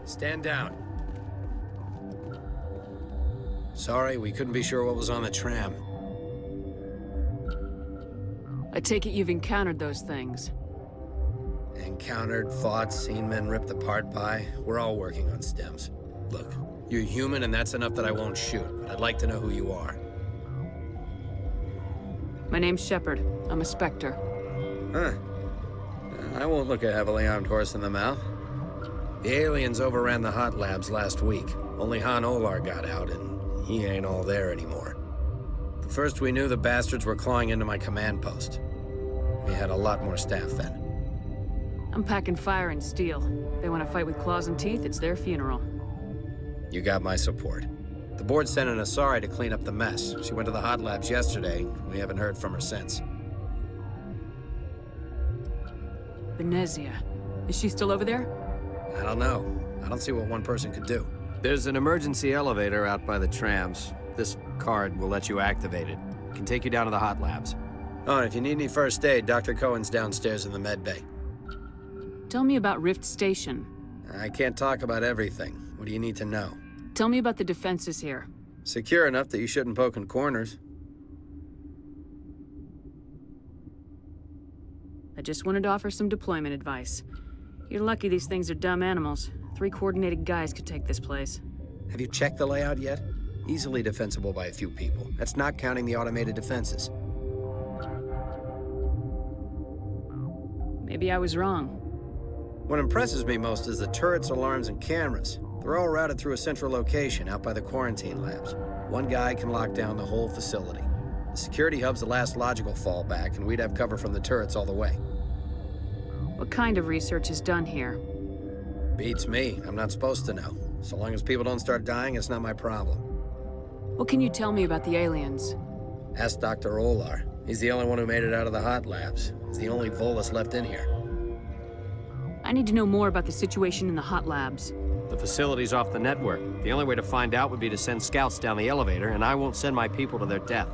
Stand down. Sorry, we couldn't be sure what was on the tram. I take it you've encountered those things. Encountered, fought, seen men ripped apart by. We're all working on stems. Look, you're human and that's enough that I won't shoot, but I'd like to know who you are. My name's Shepard. I'm a Spectre. Huh. I won't look a heavily armed horse in the mouth. The aliens overran the hot labs last week. Only Han Olar got out, and he ain't all there anymore. The first we knew, the bastards were clawing into my command post. We had a lot more staff then. I'm packing fire and steel. They want to fight with claws and teeth, it's their funeral. You got my support. The board sent an Asari to clean up the mess. She went to the hot labs yesterday. We haven't heard from her since. Venezia. Is she still over there? I don't know. I don't see what one person could do. There's an emergency elevator out by the trams. This card will let you activate it. It can take you down to the hot labs. Oh, and if you need any first aid, Dr. Cohen's downstairs in the med bay. Tell me about Rift Station. I can't talk about everything. What do you need to know? Tell me about the defenses here. Secure enough that you shouldn't poke in corners. I just wanted to offer some deployment advice. You're lucky these things are dumb animals. 3 coordinated guys could take this place. Have you checked the layout yet? Easily defensible by a few people. That's not counting the automated defenses. Maybe I was wrong. What impresses me most is the turrets, alarms, and cameras. They're all routed through a central location out by the quarantine labs. One guy can lock down the whole facility. The security hub's the last logical fallback, and we'd have cover from the turrets all the way. What kind of research is done here? Beats me. I'm not supposed to know. So long as people don't start dying, it's not my problem. What can you tell me about the aliens? Ask Dr. Olar. He's the only one who made it out of the hot labs. He's the only Volus left in here. I need to know more about the situation in the hot labs. The facility's off the network. The only way to find out would be to send scouts down the elevator, and I won't send my people to their death.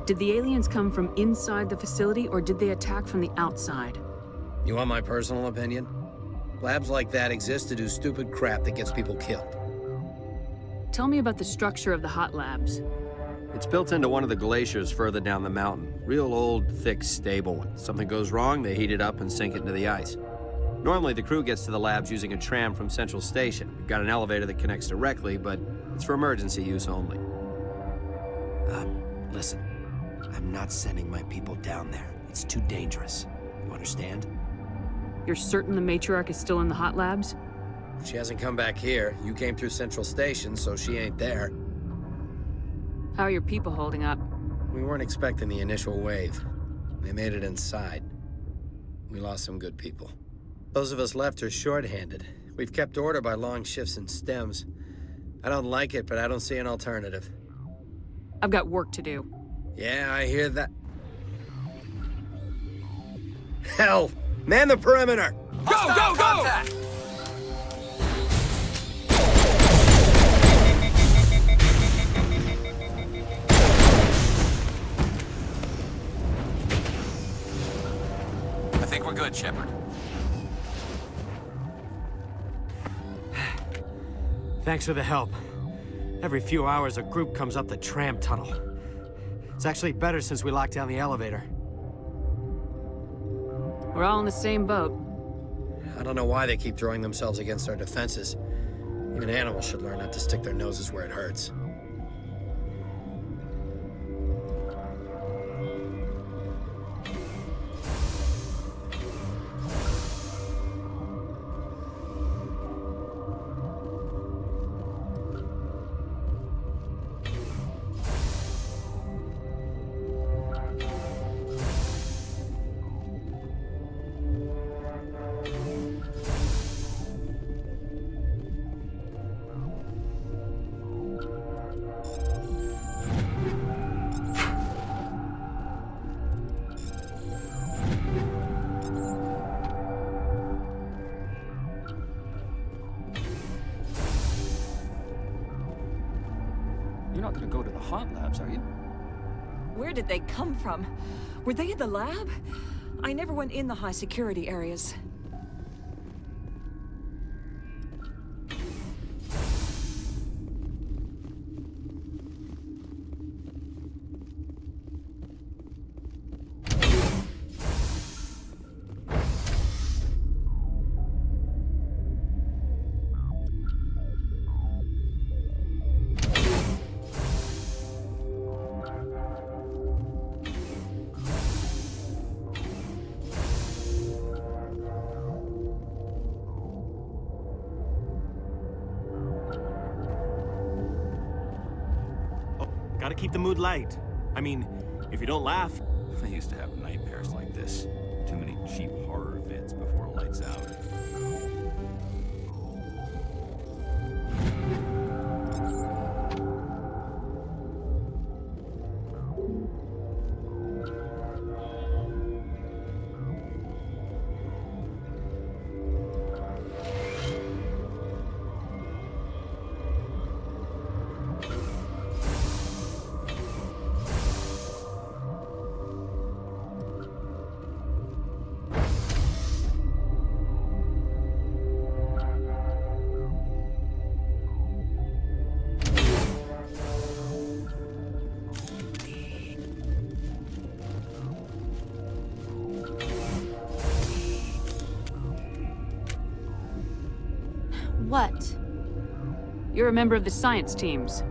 Did the aliens come from inside the facility, or did they attack from the outside? You want my personal opinion? Labs like that exist to do stupid crap that gets people killed. Tell me about the structure of the hot labs. It's built into one of the glaciers further down the mountain. Real old, thick, stable one. Something goes wrong, they heat it up and sink it into the ice. Normally, the crew gets to the labs using a tram from Central Station. We've got an elevator that connects directly, but it's for emergency use only. Listen. I'm not sending my people down there. It's too dangerous. You understand? You're certain the matriarch is still in the hot labs? She hasn't come back here. You came through Central Station, so she ain't there. How are your people holding up? We weren't expecting the initial wave. They made it inside. We lost some good people. Those of us left are short-handed. We've kept order by long shifts and stems. I don't like it, but I don't see an alternative. I've got work to do. Yeah, I hear that. Hell! Man the perimeter! Go, go, go! I think we're good, Shepard. Thanks for the help. Every few hours, a group comes up the tram tunnel. It's actually better since we locked down the elevator. We're all in the same boat. I don't know why they keep throwing themselves against our defenses. Even animals should learn not to stick their noses where it hurts. You're not gonna go to the hot labs, are you? Where did they come from? Were they in the lab? I never went in the high security areas. Gotta keep the mood light. I mean, if you don't laugh... I used to have nightmares like this. Too many cheap horror vids before lights out. What? You're a member of the science teams.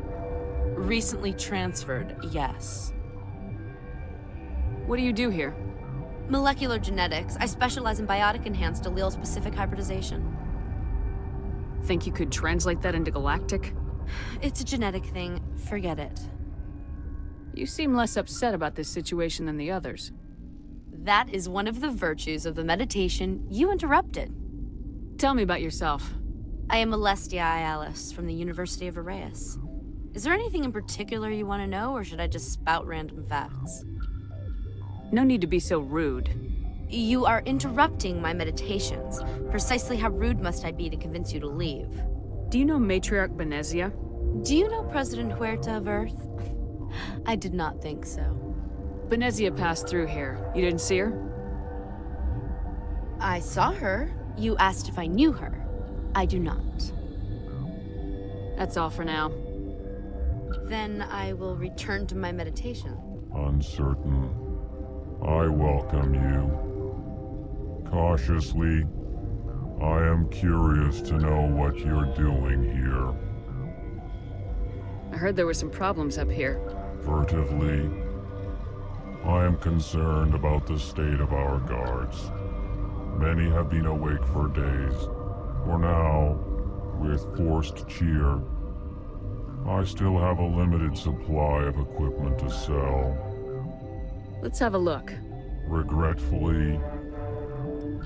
Recently transferred, yes. What do you do here? Molecular genetics. I specialize in biotic-enhanced allele-specific hybridization. Think you could translate that into galactic? It's a genetic thing. Forget it. You seem less upset about this situation than the others. That is one of the virtues of the meditation you interrupted. Tell me about yourself. I am Alestia Ialis from the University of Arraeus. Is there anything in particular you want to know, or should I just spout random facts? No need to be so rude. You are interrupting my meditations. Precisely how rude must I be to convince you to leave? Do you know Matriarch Benezia? Do you know President Huerta of Earth? I did not think so. Benezia passed through here. You didn't see her? I saw her. You asked if I knew her. I do not. That's all for now. Then I will return to my meditation. Uncertain. I welcome you. Cautiously, I am curious to know what you're doing here. I heard there were some problems up here. Furtively, I am concerned about the state of our guards. Many have been awake for days. For now, with forced cheer, I still have a limited supply of equipment to sell. Let's have a look. Regretfully,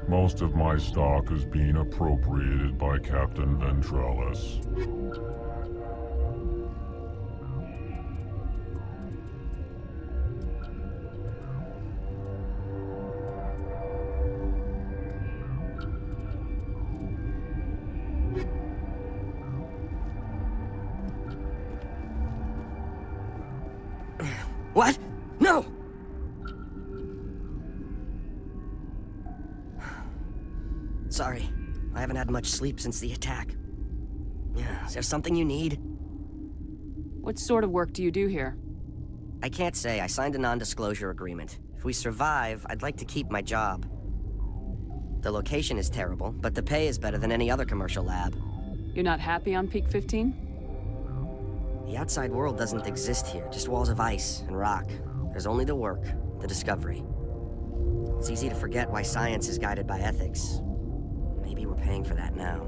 most of my stock is being appropriated by Captain Ventralis. What? No! Sorry, I haven't had much sleep since the attack. Is there something you need? What sort of work do you do here? I can't say. I signed a non-disclosure agreement. If we survive, I'd like to keep my job. The location is terrible, but the pay is better than any other commercial lab. You're not happy on Peak 15? The outside world doesn't exist here, just walls of ice and rock. There's only the work, the discovery. It's easy to forget why science is guided by ethics. Maybe we're paying for that now.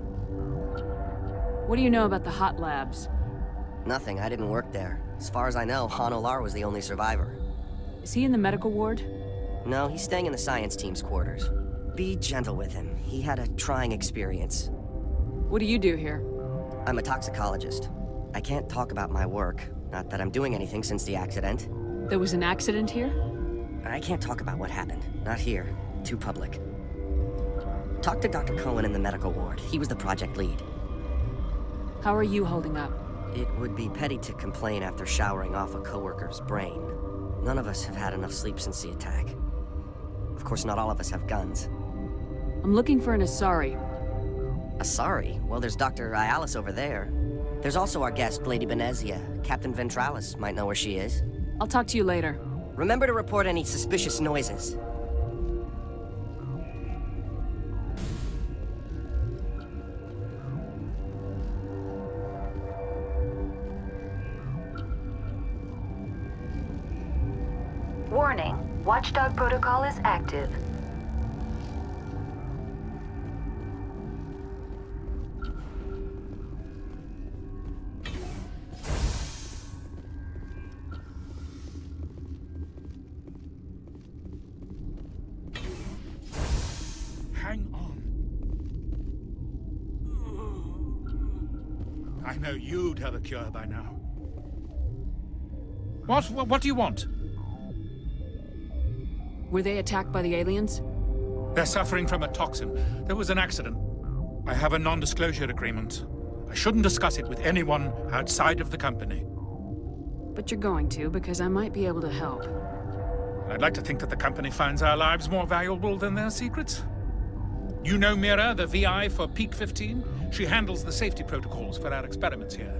What do you know about the hot labs? Nothing, I didn't work there. As far as I know, Han Olar was the only survivor. Is he in the medical ward? No, he's staying in the science team's quarters. Be gentle with him. He had a trying experience. What do you do here? I'm a toxicologist. I can't talk about my work. Not that I'm doing anything since the accident. There was an accident here? I can't talk about what happened. Not here. Too public. Talk to Dr. Cohen in the medical ward. He was the project lead. How are you holding up? It would be petty to complain after showering off a coworker's brain. None of us have had enough sleep since the attack. Of course, not all of us have guns. I'm looking for an Asari. Asari? Well, there's Dr. Ialis over there. There's also our guest, Lady Benezia. Captain Ventralis might know where she is. I'll talk to you later. Remember to report any suspicious noises. Warning, Watchdog protocol is active. I know you'd have a cure by now. What do you want? Were they attacked by the aliens? They're suffering from a toxin. There was an accident. I have a non-disclosure agreement. I shouldn't discuss it with anyone outside of the company. But you're going to, because I might be able to help. I'd like to think that the company finds our lives more valuable than their secrets. You know Mira, the VI for Peak 15? She handles the safety protocols for our experiments here.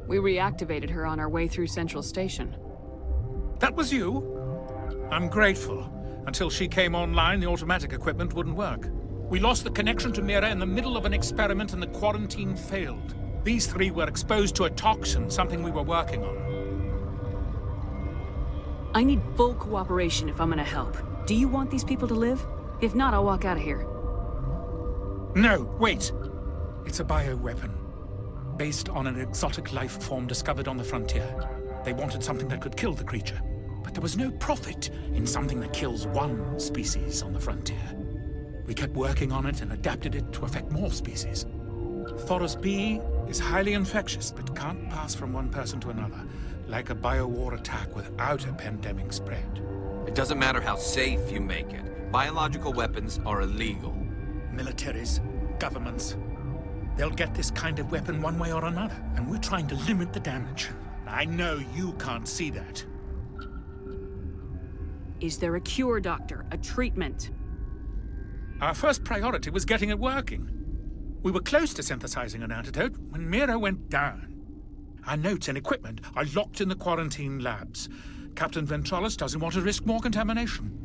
We reactivated her on our way through Central Station. That was you? I'm grateful. Until she came online, the automatic equipment wouldn't work. We lost the connection to Mira in the middle of an experiment and the quarantine failed. These three were exposed to a toxin, something we were working on. I need full cooperation if I'm gonna help. Do you want these people to live? If not, I'll walk out of here. No, wait. It's a bioweapon. Based on an exotic life form discovered on the frontier. They wanted something that could kill the creature. But there was no profit in something that kills one species on the frontier. We kept working on it and adapted it to affect more species. Thoros B is highly infectious, but can't pass from one person to another, like a biowar attack without a pandemic spread. It doesn't matter how safe you make it. Biological weapons are illegal. Militaries, governments, they'll get this kind of weapon one way or another, and we're trying to limit the damage. I know you can't see that. Is there a cure, Doctor? A treatment? Our first priority was getting it working. We were close to synthesizing an antidote when Mira went down. Our notes and equipment are locked in the quarantine labs. Captain Ventralis doesn't want to risk more contamination.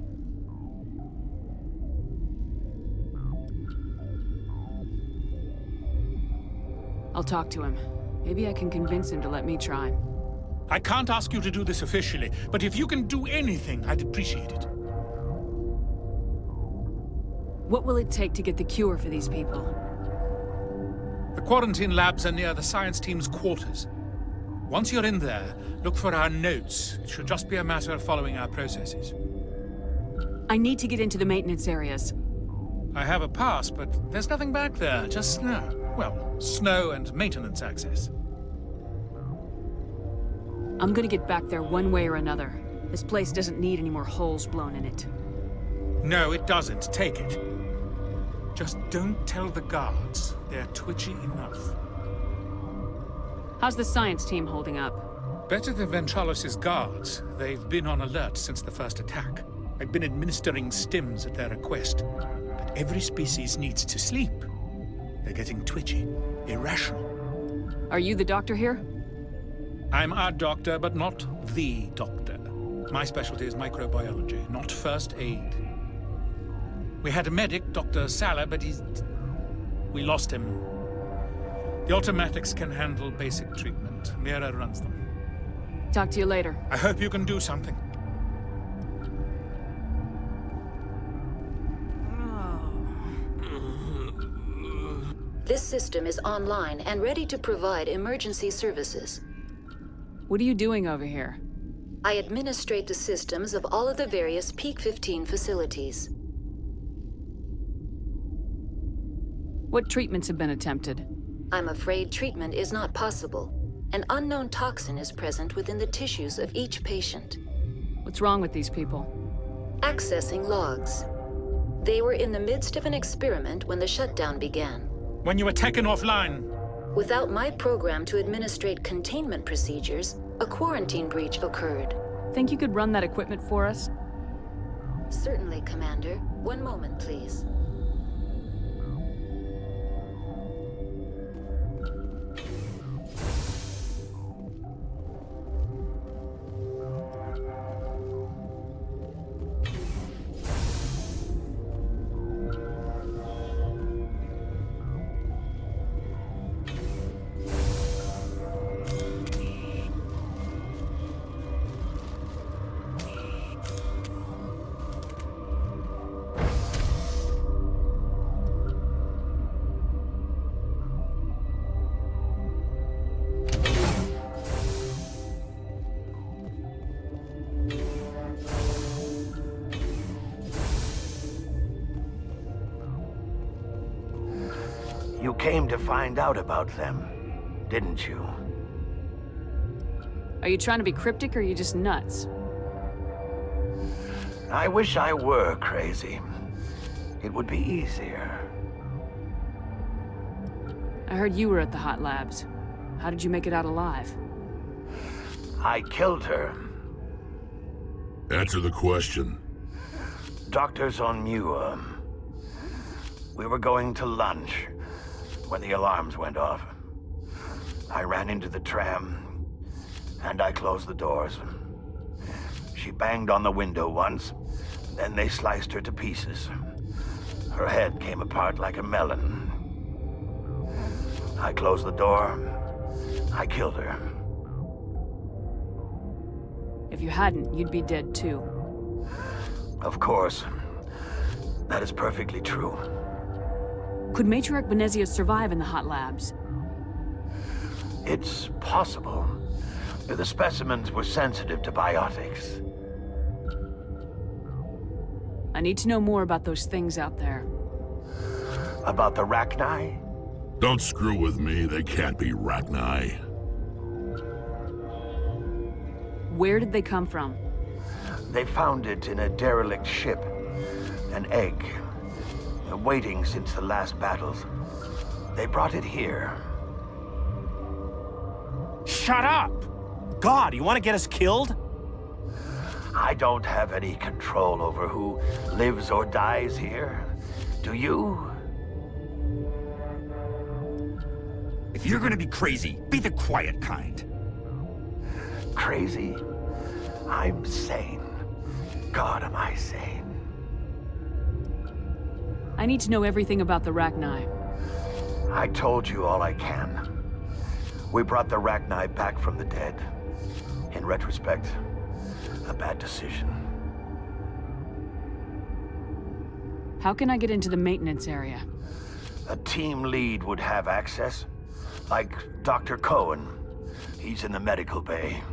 I'll talk to him. Maybe I can convince him to let me try. I can't ask you to do this officially, but if you can do anything, I'd appreciate it. What will it take to get the cure for these people? The quarantine labs are near the science team's quarters. Once you're in there, look for our notes. It should just be a matter of following our processes. I need to get into the maintenance areas. I have a pass, but there's nothing back there, just snow. Well, snow and maintenance access. I'm gonna get back there one way or another. This place doesn't need any more holes blown in it. No, it doesn't. Take it. Just don't tell the guards. They're twitchy enough. How's the science team holding up? Better than Ventralis' guards. They've been on alert since the first attack. I've been administering stims at their request. But every species needs to sleep. They're getting twitchy, irrational. Are you the doctor here? I'm our doctor, but not the doctor. My specialty is microbiology, not first aid. We had a medic, Dr. Salah, but we lost him. The automatics can handle basic treatment. Mira runs them. Talk to you later. I hope you can do something. This system is online and ready to provide emergency services. What are you doing over here? I administrate the systems of all of the various Peak 15 facilities. What treatments have been attempted? I'm afraid treatment is not possible. An unknown toxin is present within the tissues of each patient. What's wrong with these people? Accessing logs. They were in the midst of an experiment when the shutdown began. When you were taken offline. Without my program to administrate containment procedures, a quarantine breach occurred. Think you could run that equipment for us? Certainly, Commander. One moment, please. You came to find out about them. didn't you? Are you trying to be cryptic or are you just nuts? I wish I were crazy. It would be easier. I heard you were at the hot labs. How did you make it out alive? I killed her. Answer the question. Doctors on Muir. We were going to lunch when the alarms went off. I ran into the tram, and I closed the doors. She banged on the window once, then they sliced her to pieces. Her head came apart like a melon. I closed the door. I killed her. If you hadn't, you'd be dead too. Of course. That is perfectly true. Could Matriarch Venezia survive in the hot labs? It's possible. The specimens were sensitive to biotics. I need to know more about those things out there. About the Rachni? Don't screw with me, they can't be Rachni. Where did they come from? They found it in a derelict ship. An egg. Waiting since the last battles. They brought it here. Shut up! God, you want to get us killed? I don't have any control over who lives or dies here. Do you? If you're gonna be crazy, be the quiet kind. Crazy? I'm sane. God, am I sane? I need to know everything about the Rachni. I told you all I can. We brought the Rachni back from the dead. In retrospect, a bad decision. How can I get into the maintenance area? A team lead would have access. Like Dr. Cohen. He's in the medical bay.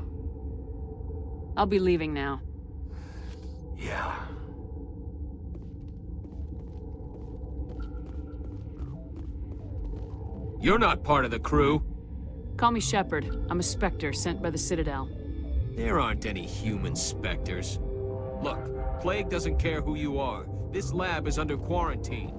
I'll be leaving now. Yeah. You're not part of the crew. Call me Shepard. I'm a Spectre sent by the Citadel. There aren't any human specters. Look, Plague doesn't care who you are. This lab is under quarantine.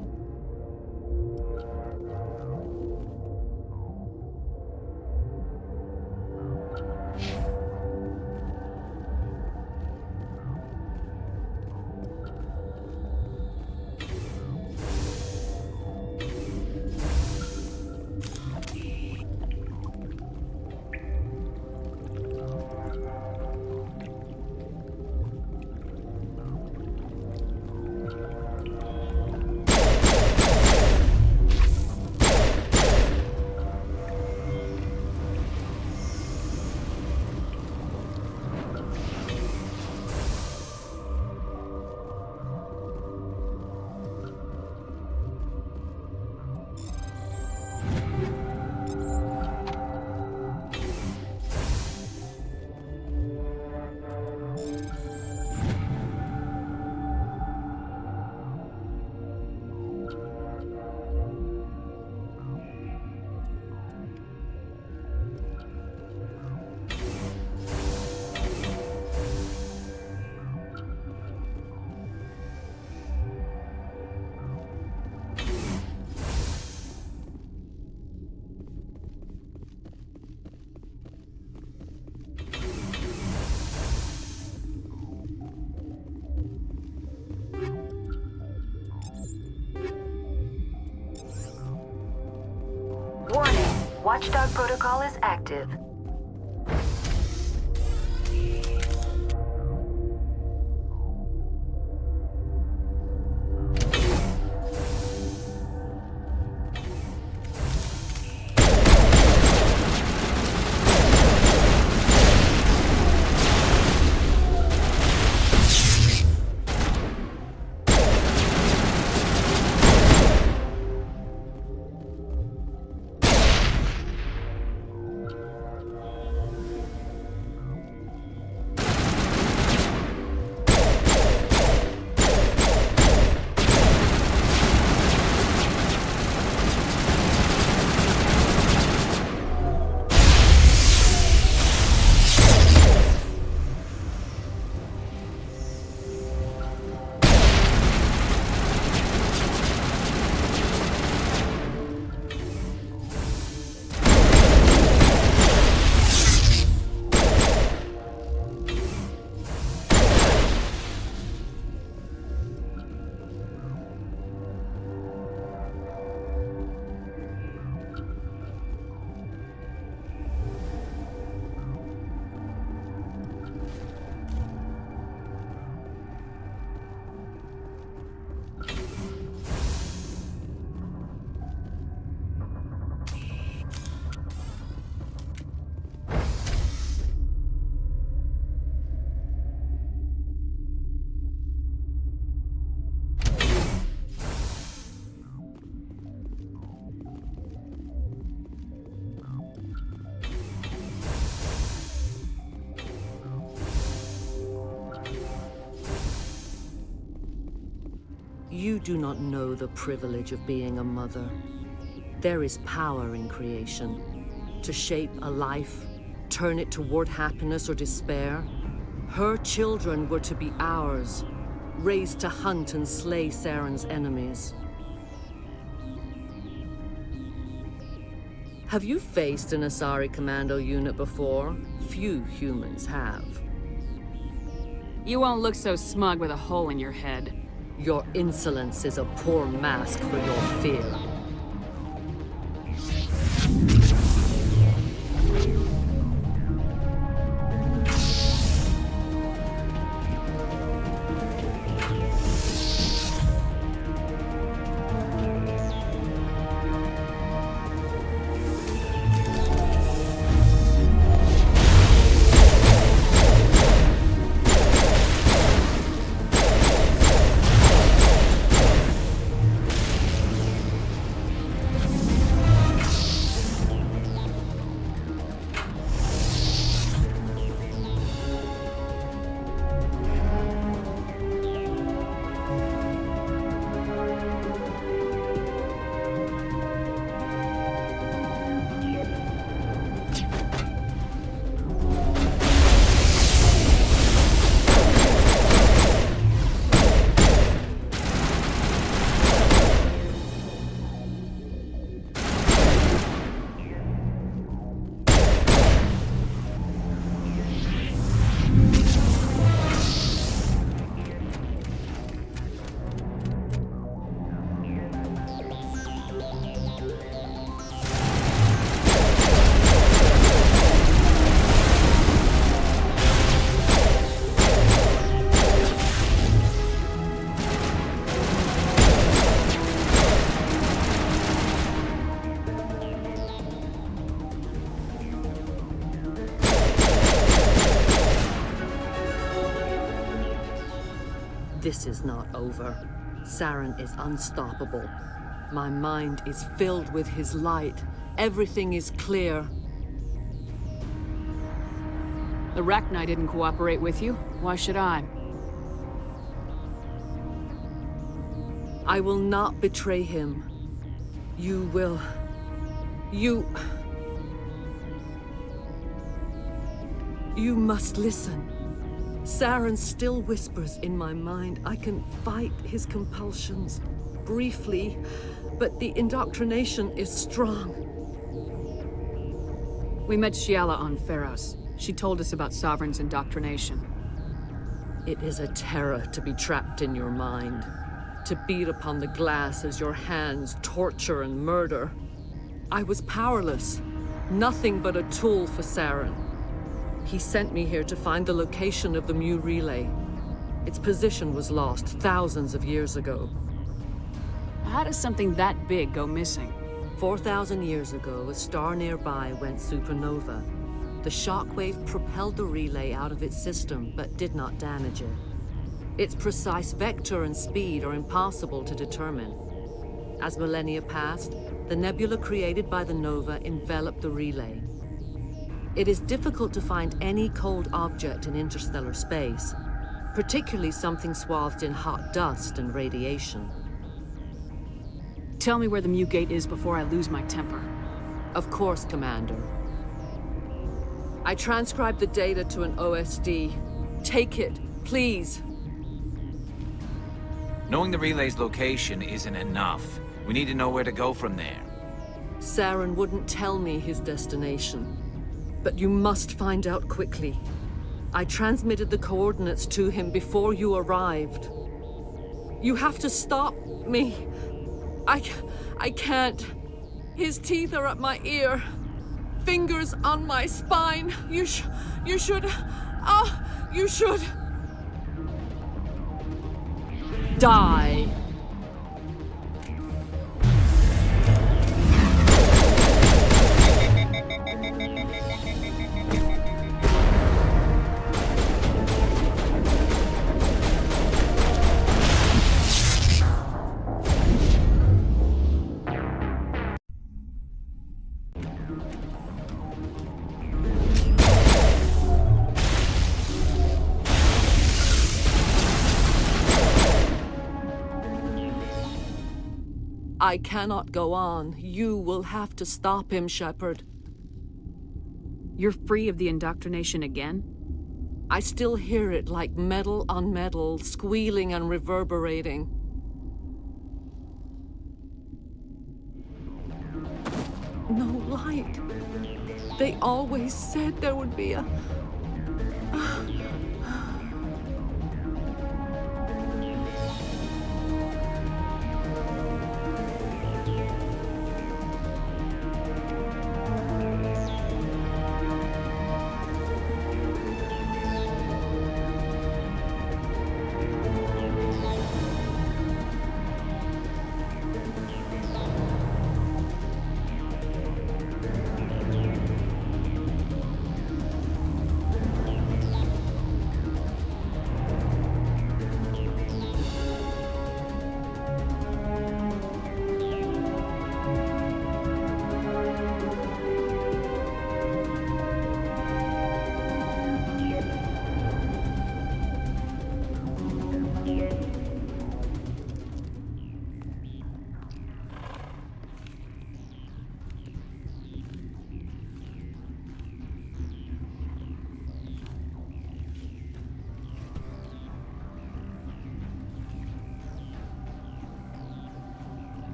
Warning, Watchdog protocol is active. You do not know the privilege of being a mother. There is power in creation. To shape a life, turn it toward happiness or despair. Her children were to be ours, raised to hunt and slay Saren's enemies. Have you faced an Asari commando unit before? Few humans have. You won't look so smug with a hole in your head. Your insolence is a poor mask for your fear. This is not over. Saren is unstoppable. My mind is filled with his light. Everything is clear. The Rachni didn't cooperate with you. Why should I? I will not betray him. You will. You must listen. Saren still whispers in my mind. I can fight his compulsions, briefly, but the indoctrination is strong. We met Shiala on Pharos. She told us about Sovereign's indoctrination. It is a terror to be trapped in your mind, to beat upon the glass as your hands torture and murder. I was powerless, nothing but a tool for Saren. He sent me here to find the location of the Mu relay. Its position was lost thousands of years ago. How does something that big go missing? 4,000 years ago, a star nearby went supernova. The shockwave propelled the relay out of its system, but did not damage it. Its precise vector and speed are impossible to determine. As millennia passed, the nebula created by the nova enveloped the relay. It is difficult to find any cold object in interstellar space, particularly something swathed in hot dust and radiation. Tell me where the Mu Gate is before I lose my temper. Of course, Commander. I transcribed the data to an OSD. Take it, please. Knowing the relay's location isn't enough. We need to know where to go from there. Saren wouldn't tell me his destination. But you must find out quickly. I transmitted the coordinates to him before you arrived. You have to stop me. I can't. His teeth are at my ear. Fingers on my spine. You should. You should. Die. I cannot go on. You will have to stop him, Shepard. You're free of the indoctrination again? I still hear it like metal on metal, squealing and reverberating. No light. They always said there would be a...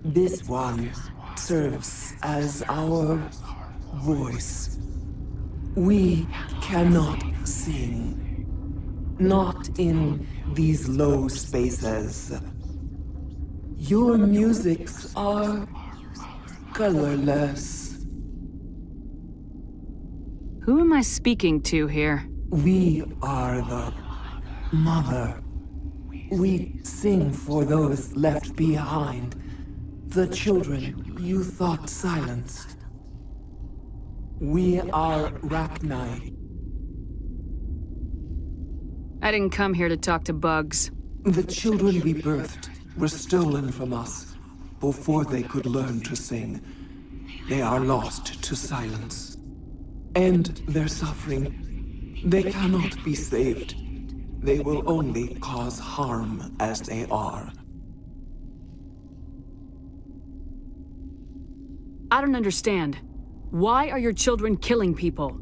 This one serves as our voice. We cannot sing. Not in these low spaces. Your musics are colorless. Who am I speaking to here? We are the mother. We sing for those left behind. The children you thought silenced. We are Rachni. I didn't come here to talk to bugs. The children we birthed were stolen from us before they could learn to sing. They are lost to silence. And their suffering, they cannot be saved. They will only cause harm as they are. I don't understand. Why are your children killing people?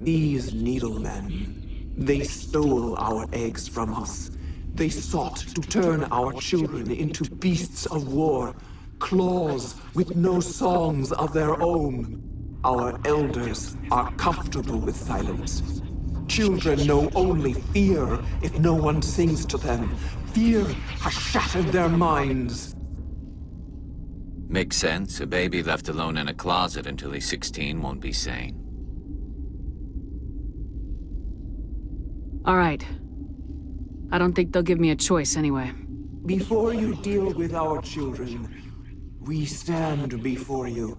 These needlemen, they stole our eggs from us. They sought to turn our children into beasts of war, claws with no songs of their own. Our elders are comfortable with silence. Children know only fear if no one sings to them. Fear has shattered their minds. Makes sense. A baby left alone in a closet until he's 16 won't be sane. All right. I don't think they'll give me a choice anyway. Before you deal with our children, we stand before you.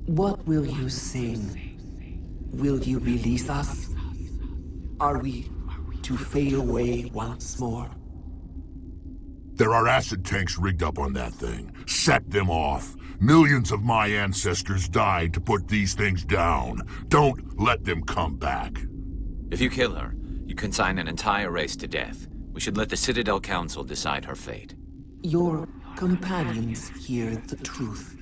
What will you sing? Will you release us? Are we to fade away once more? There are acid tanks rigged up on that thing. Set them off. Millions of my ancestors died to put these things down. Don't let them come back. If you kill her, you consign an entire race to death. We should let the Citadel Council decide her fate. Your companions hear the truth.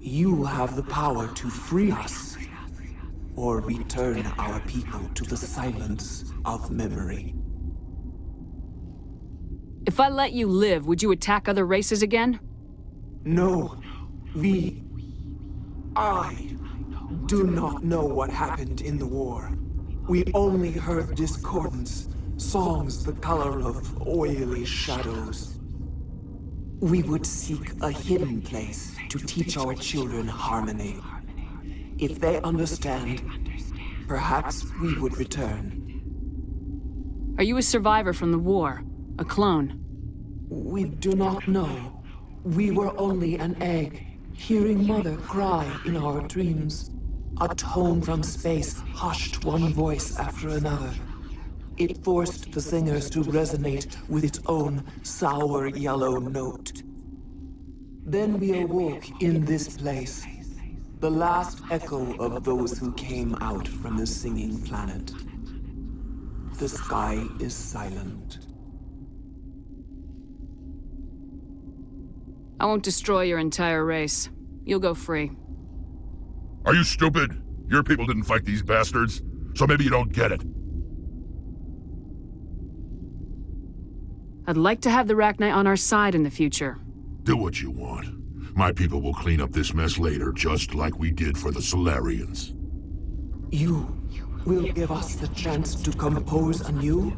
You have the power to free us, or return our people to the silence of memory. If I let you live, would you attack other races again? No. I do not know what happened in the war. We only heard discordance, songs the color of oily shadows. We would seek a hidden place to teach our children harmony. If they understand, perhaps we would return. Are you a survivor from the war? A clone? We do not know. We were only an egg, hearing Mother cry in our dreams. A tone from space hushed one voice after another. It forced the singers to resonate with its own sour yellow note. Then we awoke in this place, the last echo of those who came out from the singing planet. The sky is silent. I won't destroy your entire race. You'll go free. Are you stupid? Your people didn't fight these bastards, so maybe you don't get it. I'd like to have the Rachni on our side in the future. Do what you want. My people will clean up this mess later, just like we did for the Solarians. You will give us the chance to compose anew?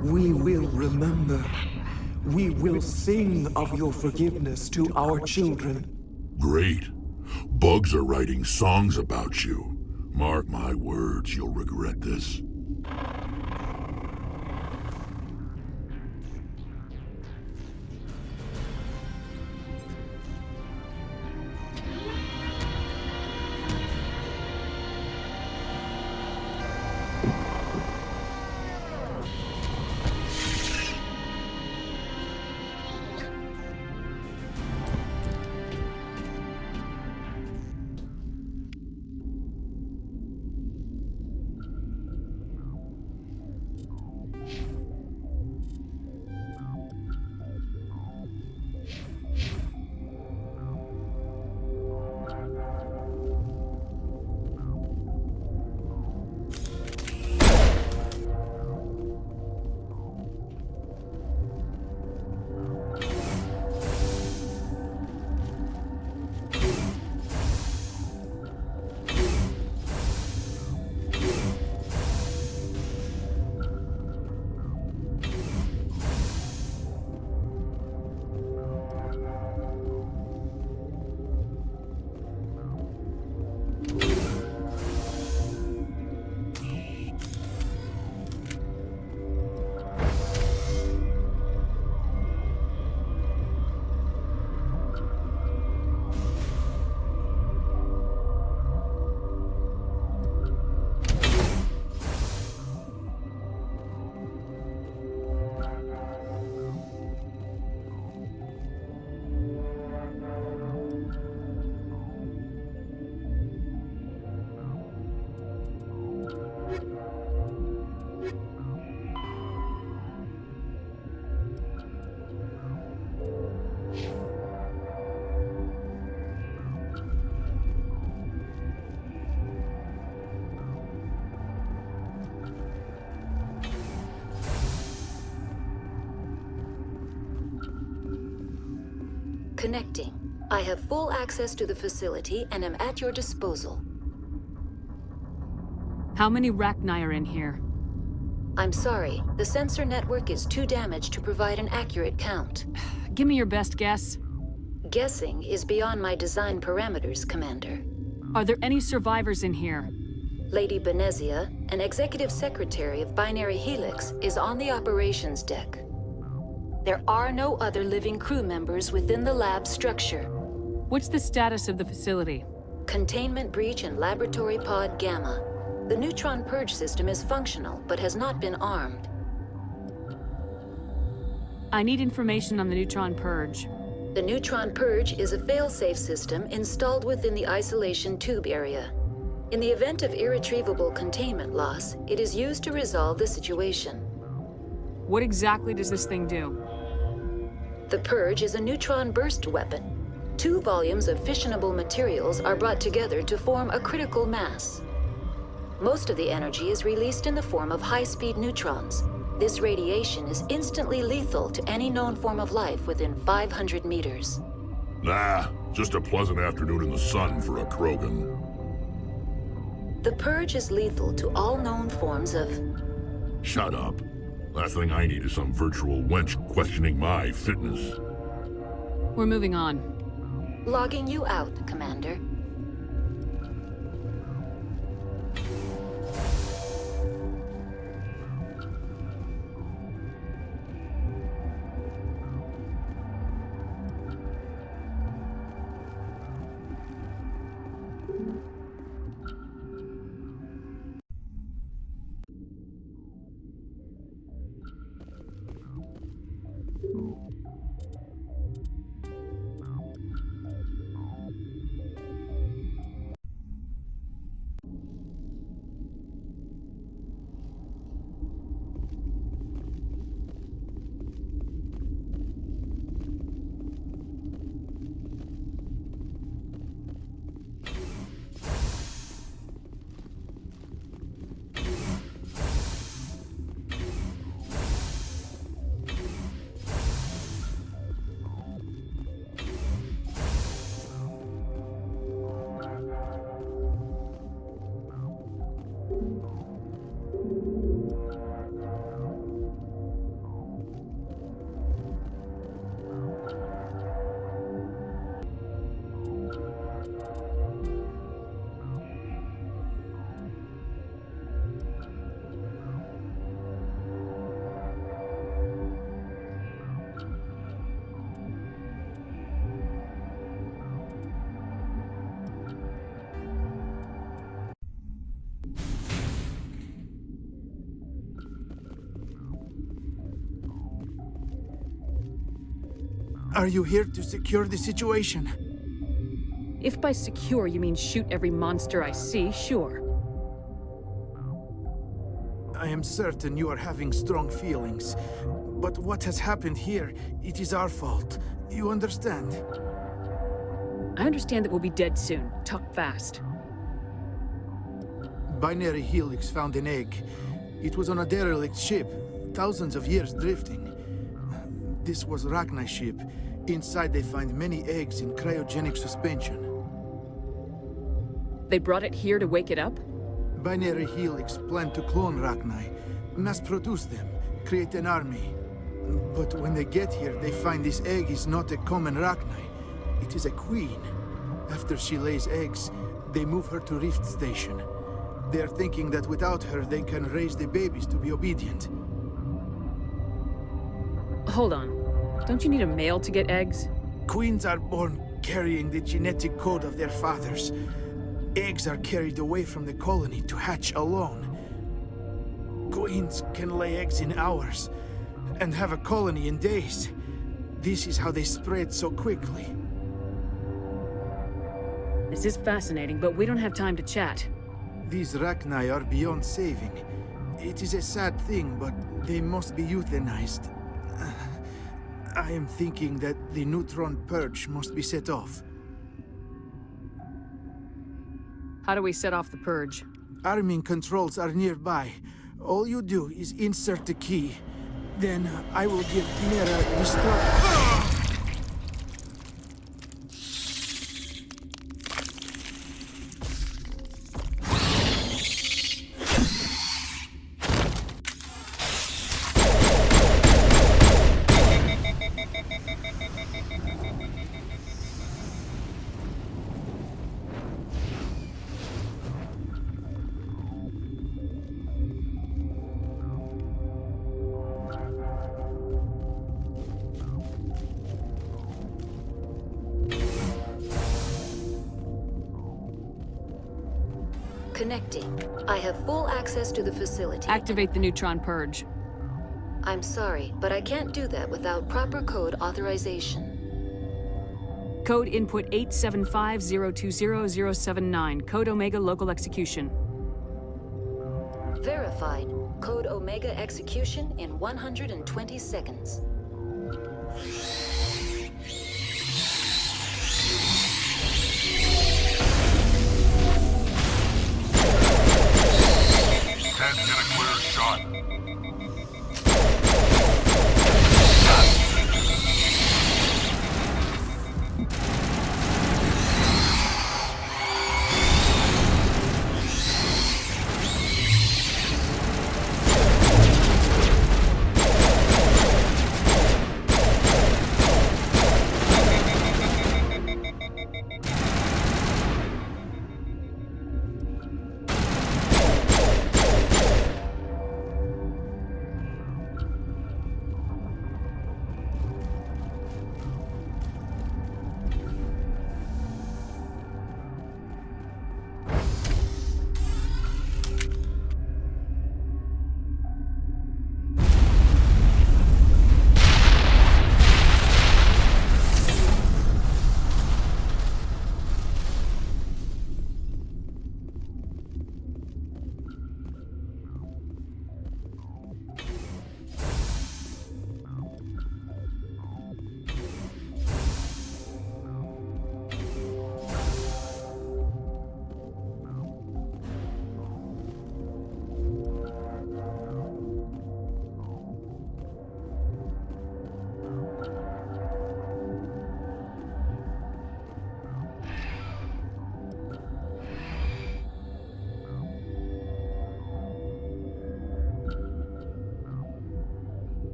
We will remember. We will sing of your forgiveness to our children. Great. Bugs are writing songs about you. Mark my words, you'll regret this. Connecting. I have full access to the facility and am at your disposal. How many Rachni are in here? I'm sorry. The sensor network is too damaged to provide an accurate count. Give me your best guess. Guessing is beyond my design parameters, Commander. Are there any survivors in here? Lady Benezia, an executive secretary of Binary Helix, is on the operations deck. There are no other living crew members within the lab structure. What's the status of the facility? Containment breach in Laboratory Pod Gamma. The neutron purge system is functional, but has not been armed. I need information on the neutron purge. The neutron purge is a fail-safe system installed within the isolation tube area. In the event of irretrievable containment loss, it is used to resolve the situation. What exactly does this thing do? The purge is a neutron burst weapon. 2 volumes of fissionable materials are brought together to form a critical mass. Most of the energy is released in the form of high-speed neutrons. This radiation is instantly lethal to any known form of life within 500 meters. Nah, just a pleasant afternoon in the sun for a Krogan. The purge is lethal to all known forms of... Shut up. Last thing I need is some virtual wench questioning my fitness. We're moving on. Logging you out, Commander. Are you here to secure the situation? If by secure you mean shoot every monster I see, sure. I am certain you are having strong feelings. But what has happened here, it is our fault. You understand? I understand that we'll be dead soon. Talk fast. Binary Helix found an egg. It was on a derelict ship, thousands of years drifting. This was Rachni's ship. Inside they find many eggs in cryogenic suspension. They brought it here to wake it up? Binary Helix planned to clone Rachni, mass-produce them, create an army. But when they get here, they find this egg is not a common Rachni. It is a queen. After she lays eggs, they move her to Rift Station. They are thinking that without her, they can raise the babies to be obedient. Hold on. Don't you need a male to get eggs? Queens are born carrying the genetic code of their fathers. Eggs are carried away from the colony to hatch alone. Queens can lay eggs in hours and have a colony in days. This is how they spread so quickly. This is fascinating, but we don't have time to chat. These Rachni are beyond saving. It is a sad thing, but they must be euthanized. I am thinking that the neutron purge must be set off. How do we set off the purge? Arming controls are nearby. All you do is insert the key. Then I will give Mira destruct. Connecting. I have full access to the facility. Activate the neutron purge. I'm sorry, but I can't do that without proper code authorization. Code input 875020079. Code Omega local execution. Verified. Code Omega execution in 120 seconds. Can't get a clear shot.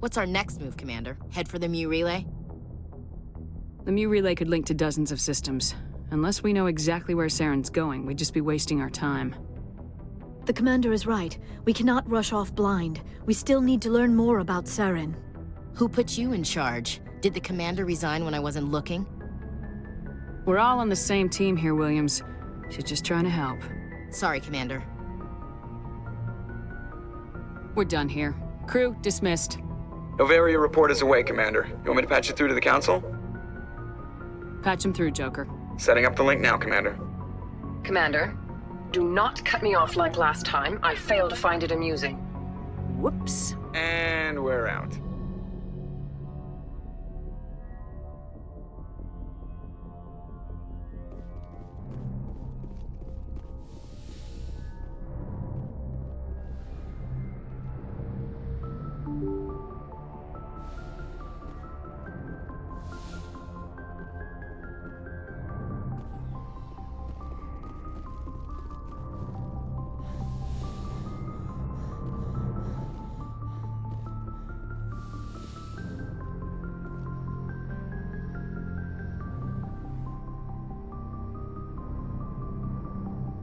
What's our next move, Commander? Head for the Mu relay? The Mu relay could link to dozens of systems. Unless we know exactly where Saren's going, we'd just be wasting our time. The Commander is right. We cannot rush off blind. We still need to learn more about Saren. Who put you in charge? Did the Commander resign when I wasn't looking? We're all on the same team here, Williams. She's just trying to help. Sorry, Commander. We're done here. Crew, dismissed. Novaria report is away, Commander. You want me to patch you through to the Council? Patch him through, Joker. Setting up the link now, Commander. Commander, do not cut me off like last time. I failed to find it amusing. Whoops. And we're out.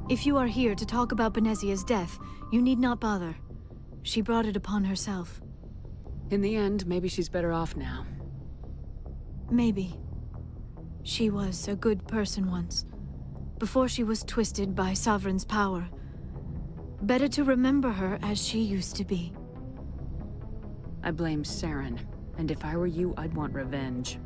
If you are here to talk about Benezia's death, you need not bother. She brought it upon herself. In the end, maybe she's better off now. Maybe. She was a good person once, before she was twisted by Sovereign's power. Better to remember her as she used to be. I blame Saren, and if I were you, I'd want revenge.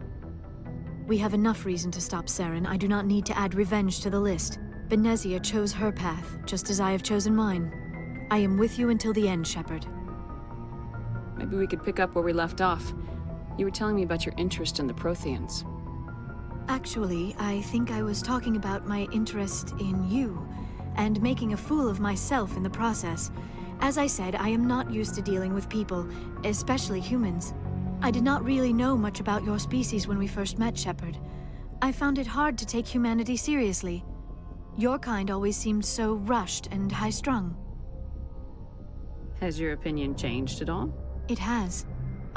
We have enough reason to stop Saren. I do not need to add revenge to the list. Benezia chose her path, just as I have chosen mine. I am with you until the end, Shepard. Maybe we could pick up where we left off. You were telling me about your interest in the Protheans. Actually, I think I was talking about my interest in you, and making a fool of myself in the process. As I said, I am not used to dealing with people, especially humans. I did not really know much about your species when we first met, Shepard. I found it hard to take humanity seriously. Your kind always seemed so rushed and high-strung. Has your opinion changed at all? It has.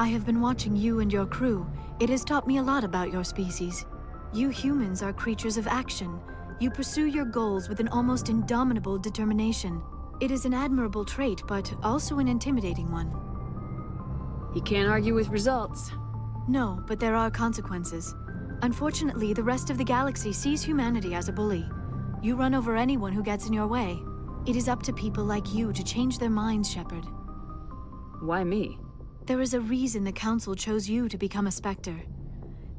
I have been watching you and your crew. It has taught me a lot about your species. You humans are creatures of action. You pursue your goals with an almost indomitable determination. It is an admirable trait, but also an intimidating one. You can't argue with results. No, but there are consequences. Unfortunately, the rest of the galaxy sees humanity as a bully. You run over anyone who gets in your way. It is up to people like you to change their minds, Shepard. Why me? There is a reason the Council chose you to become a Spectre.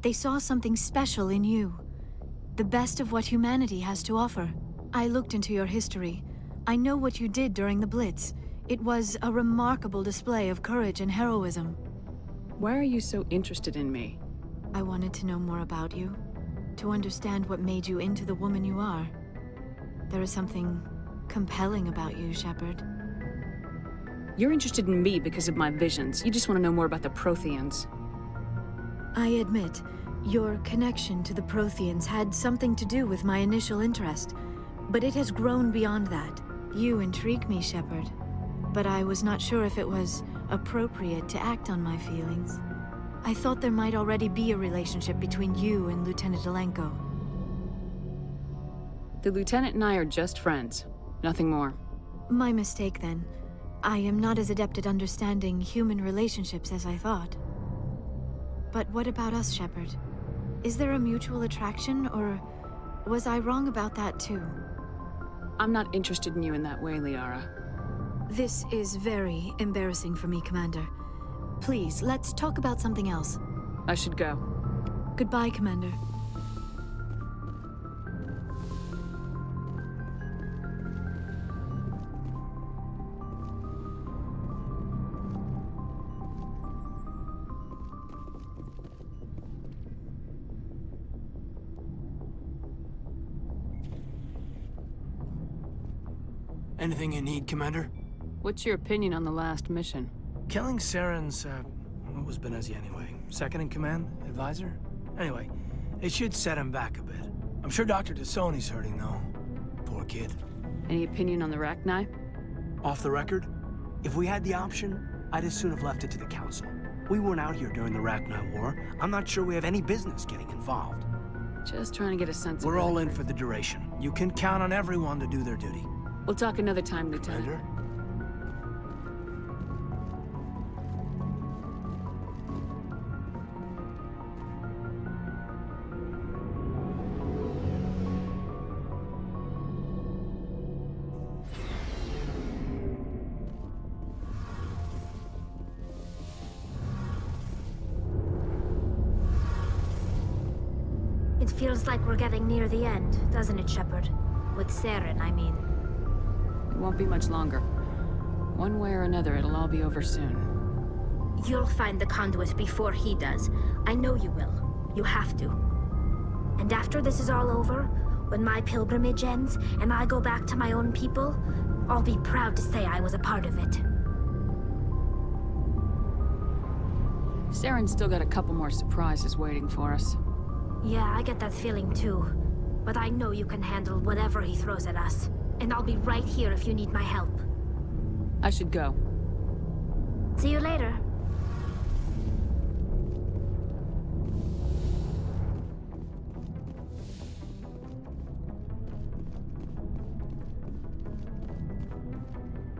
They saw something special in you. The best of what humanity has to offer. I looked into your history. I know what you did during the Blitz. It was a remarkable display of courage and heroism. Why are you so interested in me? I wanted to know more about you. To understand what made you into the woman you are. There is something compelling about you, Shepard. You're interested in me because of my visions. You just want to know more about the Protheans. I admit, your connection to the Protheans had something to do with my initial interest, but it has grown beyond that. You intrigue me, Shepard, but I was not sure if it was appropriate to act on my feelings. I thought there might already be a relationship between you and Lieutenant Alenko. The Lieutenant and I are just friends. Nothing more. My mistake, then. I am not as adept at understanding human relationships as I thought. But what about us, Shepard? Is there a mutual attraction, or was I wrong about that too? I'm not interested in you in that way, Liara. This is very embarrassing for me, Commander. Please, let's talk about something else. I should go. Goodbye, Commander. Anything you need, Commander? What's your opinion on the last mission? Killing Saren's, what was Benezia anyway? Second in command? Advisor? Anyway, it should set him back a bit. I'm sure Dr. Tassoni's hurting, though. Poor kid. Any opinion on the Rachni? Off the record, if we had the option, I'd as soon have left it to the Council. We weren't out here during the Rachni War. I'm not sure we have any business getting involved. Just trying to get a sense of... We're all in for the duration. You can count on everyone to do their duty. We'll talk another time, Lieutenant. Commander? It feels like we're getting near the end, doesn't it, Shepard? With Saren, I mean. It won't be much longer. One way or another, it'll all be over soon. You'll find the conduit before he does. I know you will. You have to. And after this is all over, when my pilgrimage ends and I go back to my own people, I'll be proud to say I was a part of it. Saren's still got a couple more surprises waiting for us. Yeah, I get that feeling too. But I know you can handle whatever he throws at us. And I'll be right here if you need my help. I should go. See you later.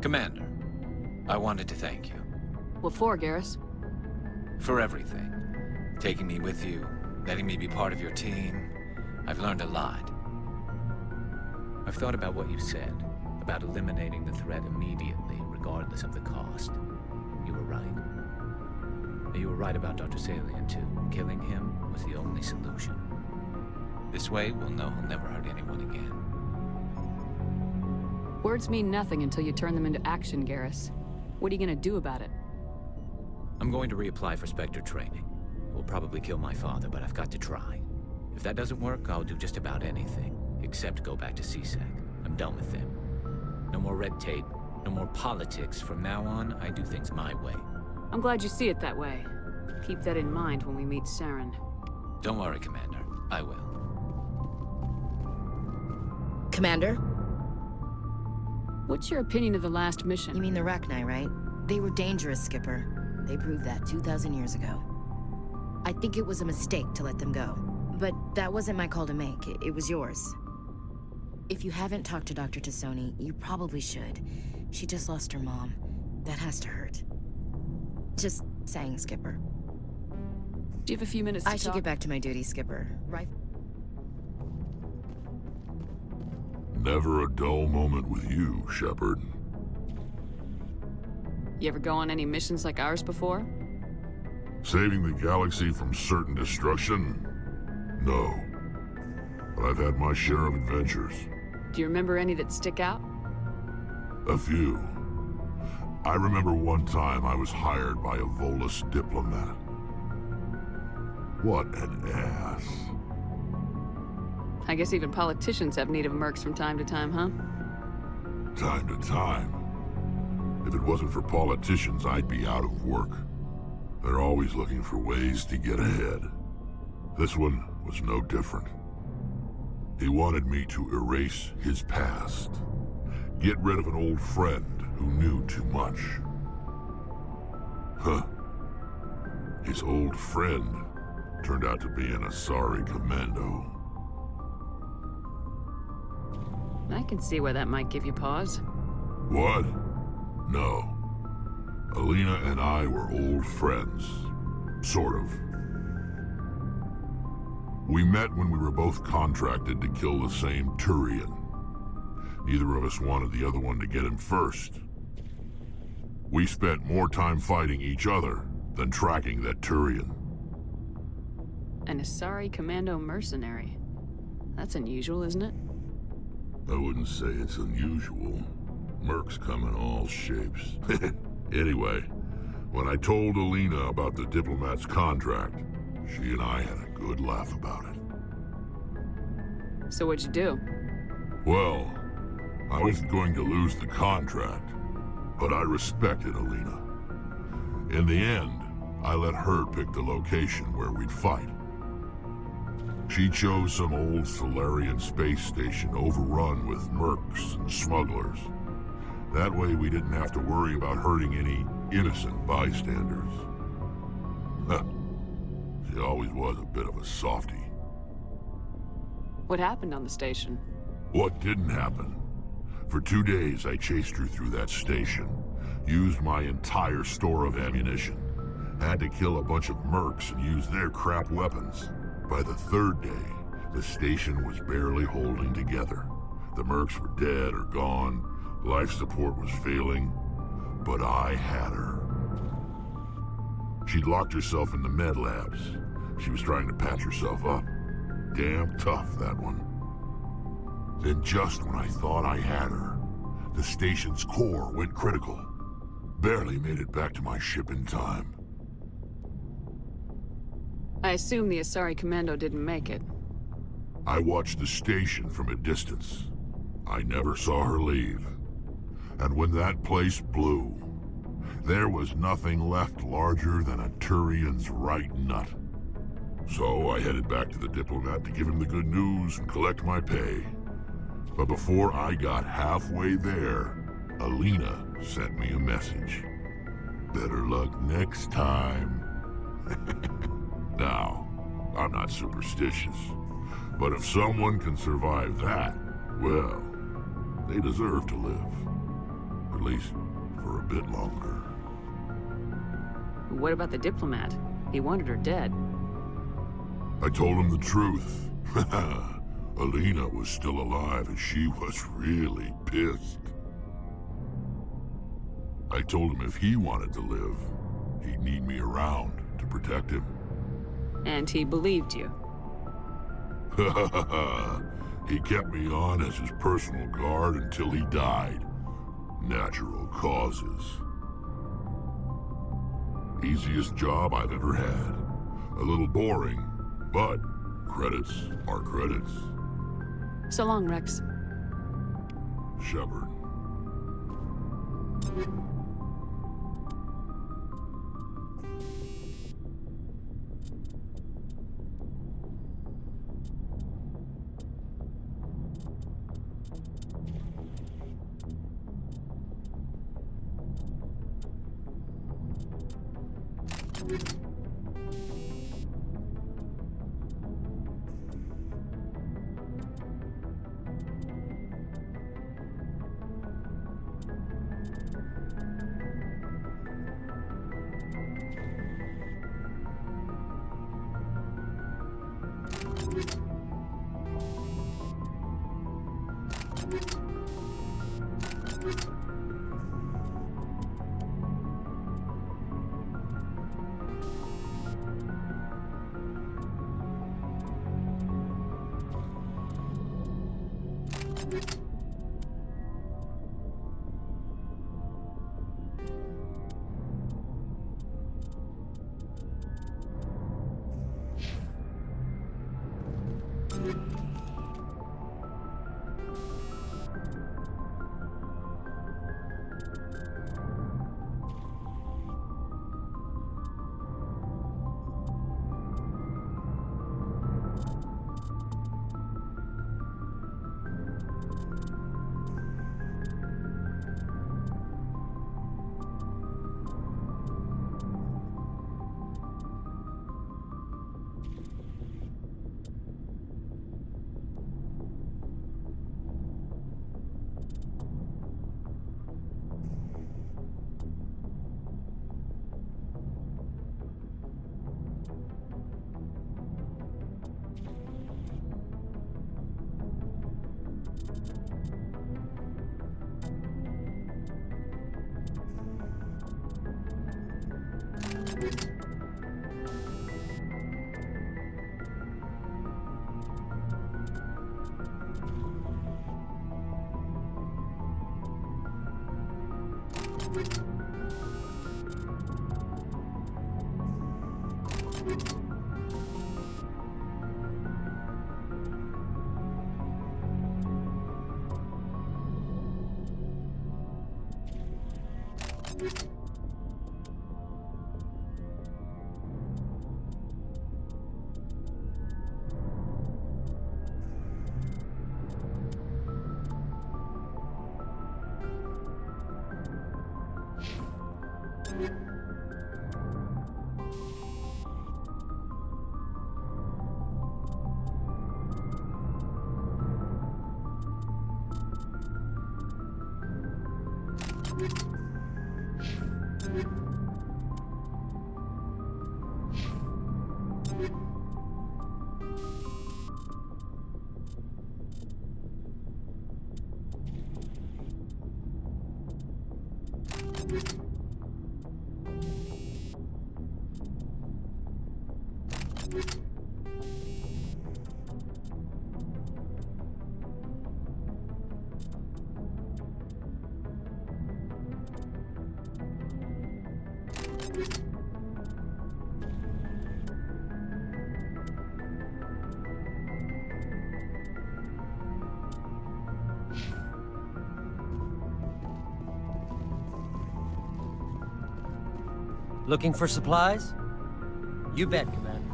Commander, I wanted to thank you. What for, Garrus? For everything. Taking me with you, letting me be part of your team. I've learned a lot. I've thought about what you said, about eliminating the threat immediately, regardless of the cost. You were right. You were right about Dr. Salian, too. Killing him was the only solution. This way, we'll know he'll never hurt anyone again. Words mean nothing until you turn them into action, Garrus. What are you gonna do about it? I'm going to reapply for Spectre training. It will probably kill my father, but I've got to try. If that doesn't work, I'll do just about anything, except go back to CSEC. I'm done with them. No more red tape, no more politics. From now on, I do things my way. I'm glad you see it that way. Keep that in mind when we meet Saren. Don't worry, Commander. I will. Commander? What's your opinion of the last mission? You mean the Rachni, right? They were dangerous, Skipper. They proved that 2,000 years ago. I think it was a mistake to let them go. But that wasn't my call to make. It was yours. If you haven't talked to Dr. Tassoni, you probably should. She just lost her mom. That has to hurt. Just saying, Skipper. Do you have a few minutes to I should get back to my duty, Skipper. Right? Never a dull moment with you, Shepard. You ever go on any missions like ours before? Saving the galaxy from certain destruction? No. But I've had my share of adventures. Do you remember any that stick out? A few. I remember one time I was hired by a Volus diplomat. What an ass. I guess even politicians have need of mercs from time to time, huh? Time to time. If it wasn't for politicians, I'd be out of work. They're always looking for ways to get ahead. This one was no different. He wanted me to erase his past. Get rid of an old friend who knew too much. Huh. His old friend turned out to be an Asari commando. I can see where that might give you pause. What? No. Alina and I were old friends. Sort of. We met when we were both contracted to kill the same Turian. Neither of us wanted the other one to get him first. We spent more time fighting each other than tracking that Turian. An Asari commando mercenary. That's unusual, isn't it? I wouldn't say it's unusual. Mercs come in all shapes. Anyway, when I told Alina about the diplomat's contract, she and I had a good laugh about it. So what'd you do? Well, I wasn't going to lose the contract, but I respected Alina. In the end, I let her pick the location where we'd fight. She chose some old Solarian space station overrun with mercs and smugglers. That way we didn't have to worry about hurting any innocent bystanders. She always was a bit of a softie. What happened on the station? What didn't happen? For 2 days I chased her through that station, used my entire store of ammunition, had to kill a bunch of mercs and use their crap weapons. By the 3rd day, the station was barely holding together. The mercs were dead or gone, life support was failing, but I had her. She'd locked herself in the med labs. She was trying to patch herself up. damn tough, that one. Then just when I thought I had her, the station's core went critical. Barely made it back to my ship in time. I assume the Asari Commando didn't make it. I watched the station from a distance. I never saw her leave. And when that place blew, there was nothing left larger than a Turian's right nut. So I headed back to the diplomat to give him the good news and collect my pay. But before I got halfway there, Alina sent me a message. Better luck next time. Now, I'm not superstitious, but if someone can survive that, well, they deserve to live. At least for a bit longer. What about the diplomat? He wanted her dead. I told him the truth. Alina was still alive and she was really pissed. I told him if he wanted to live, he'd need me around to protect him. And he believed you. He kept me on as his personal guard until he died. Natural causes. Easiest job I've ever had. A little boring, but credits are credits. So long, Rex. Shepard. Looking for supplies? You bet, Commander.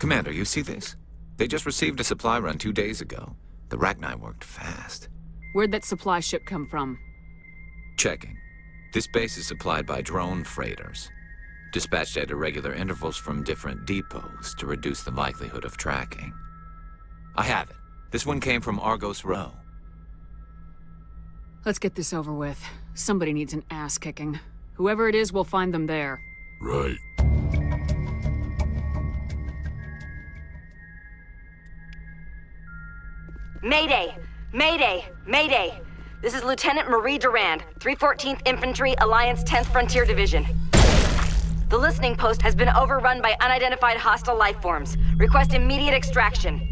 Commander, you see this? They just received a supply run 2 days ago. The Rachni worked fast. Where'd that supply ship come from? Checking. This base is supplied by drone freighters, dispatched at irregular intervals from different depots to reduce the likelihood of tracking. I have it. This one came from Argos Row. Let's get this over with. Somebody needs an ass kicking. Whoever it is, we'll find them there. Right. Mayday! Mayday! Mayday! This is Lieutenant Marie Durand, 314th Infantry, Alliance 10th Frontier Division. The listening post has been overrun by unidentified hostile life forms. Request immediate extraction.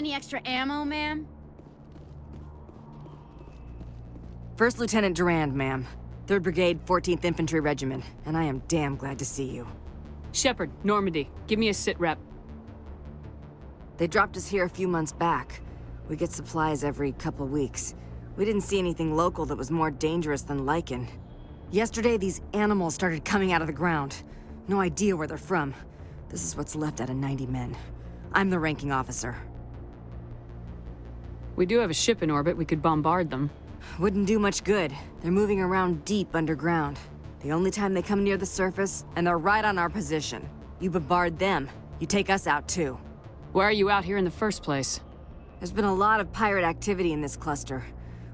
any extra ammo, ma'am? First Lieutenant Durand, ma'am. 3rd Brigade, 14th Infantry Regiment, and I am damn glad to see you. Shepard, Normandy, give me a sit rep. They dropped us here a few months back. We get supplies every couple weeks. We didn't see anything local that was more dangerous than lichen. Yesterday, these animals started coming out of the ground. No idea where they're from. This is what's left out of 90 men. I'm the ranking officer. We do have a ship in orbit. We could bombard them. Wouldn't do much good. They're moving around deep underground. The only time they come near the surface, and they're right on our position. You bombard them, you take us out too. Why are you out here in the first place? There's been a lot of pirate activity in this cluster.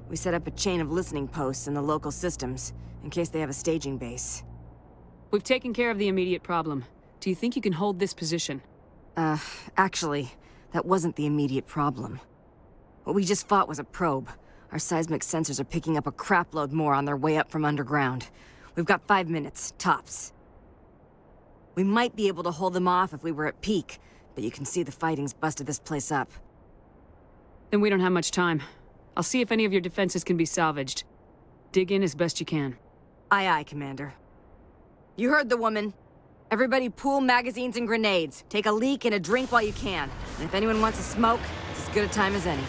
We set up a chain of listening posts in the local systems, in case they have a staging base. We've taken care of the immediate problem. Do you think you can hold this position? Actually, that wasn't the immediate problem. What we just fought was a probe. Our seismic sensors are picking up a crapload more on their way up from underground. We've got 5 minutes, tops. We might be able to hold them off if we were at peak, but you can see the fighting's busted this place up. Then we don't have much time. I'll see if any of your defenses can be salvaged. Dig in as best you can. Aye, aye, Commander. You heard the woman. Everybody pool magazines and grenades. Take a leak and a drink while you can. And if anyone wants a smoke, it's as good a time as any.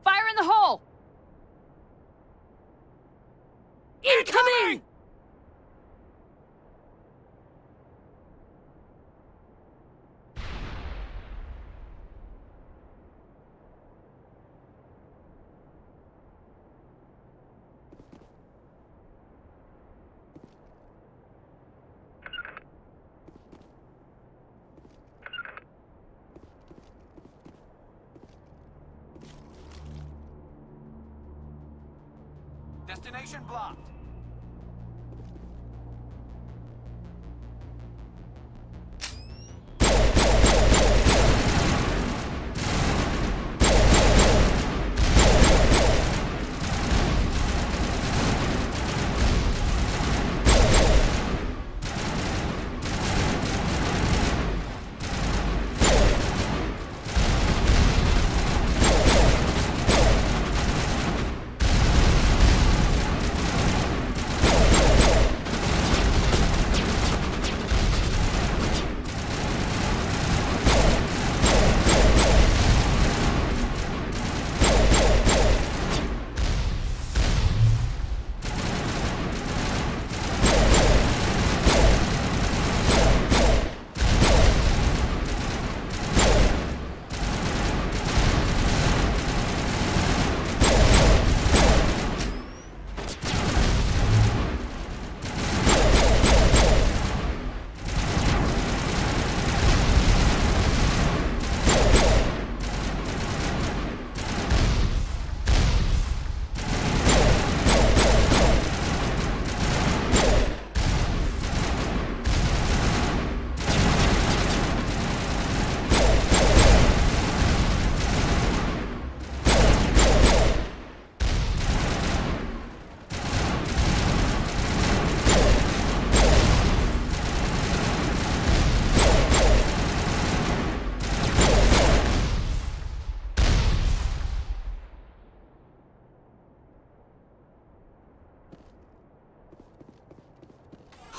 Fire in the hole! Incoming! Destination blocked.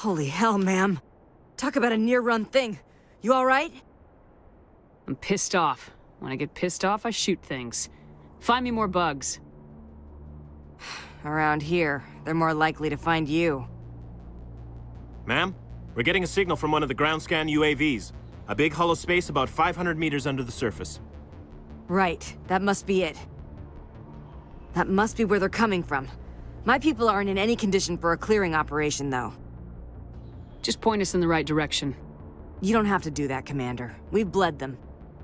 Holy hell, ma'am. Talk about a near-run thing. You all right? I'm pissed off. When I get pissed off, I shoot things. Find me more bugs. Around here, they're more likely to find you. Ma'am, we're getting a signal from one of the ground scan UAVs. A big hollow space about 500 meters under the surface. Right, that must be it. That must be where they're coming from. My people aren't in any condition for a clearing operation, though. Just point us in the right direction. You don't have to do that, Commander. We've bled them.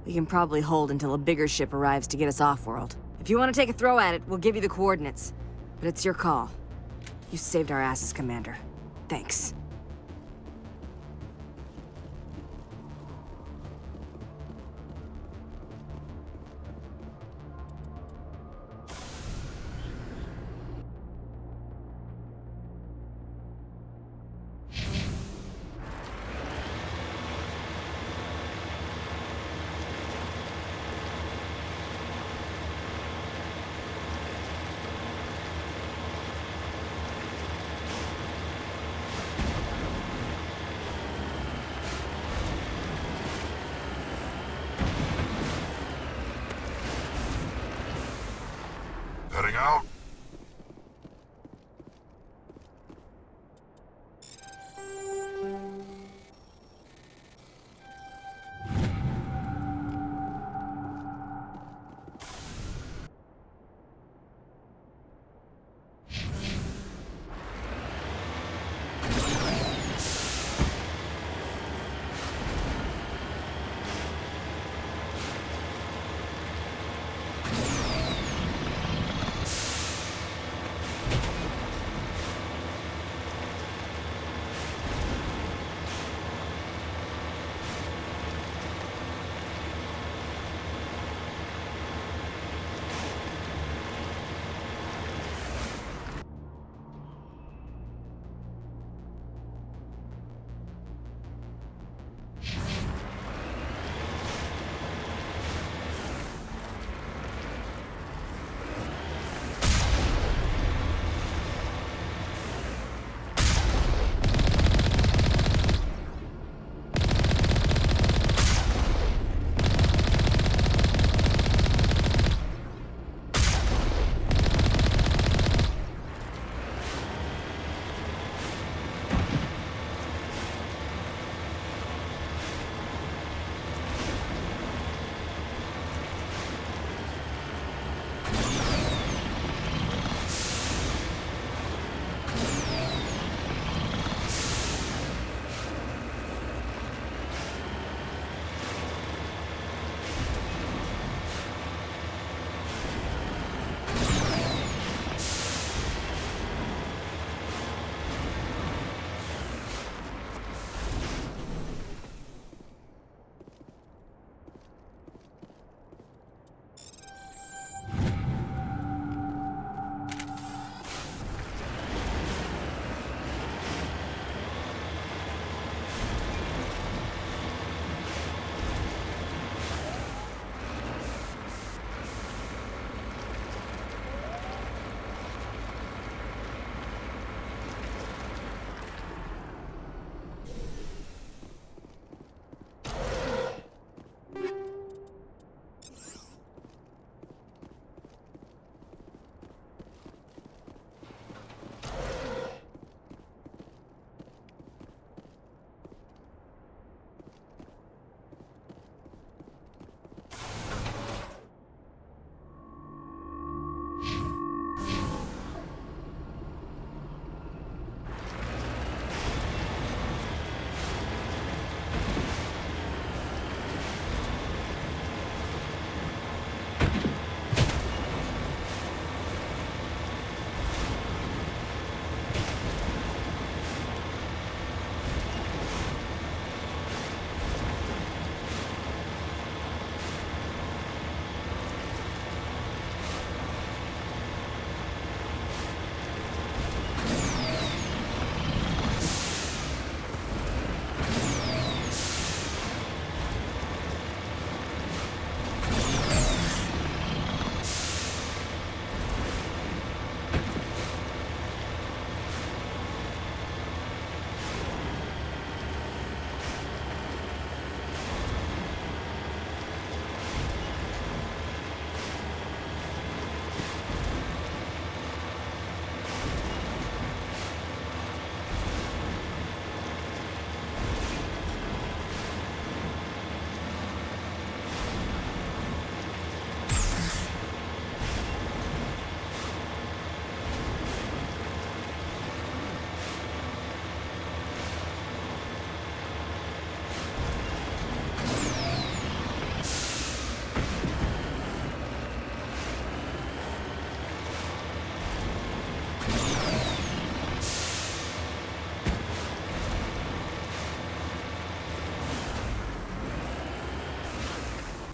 We can probably hold until a bigger ship arrives to get us off-world. If you want to take a throw at it, we'll give you the coordinates. But it's your call. You saved our asses, Commander. Thanks. Heading out.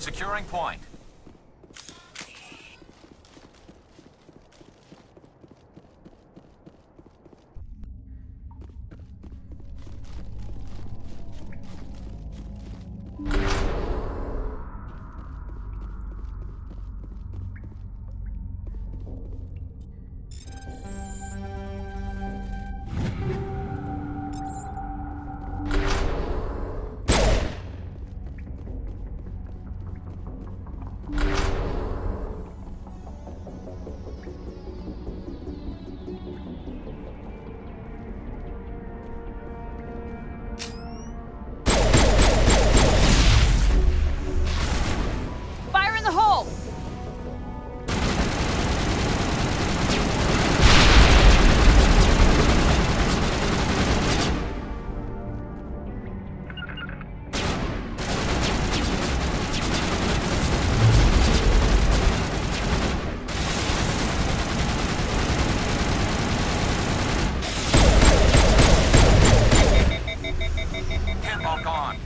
Securing point. Fire in the hole! Handlock on.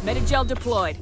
Metagel deployed.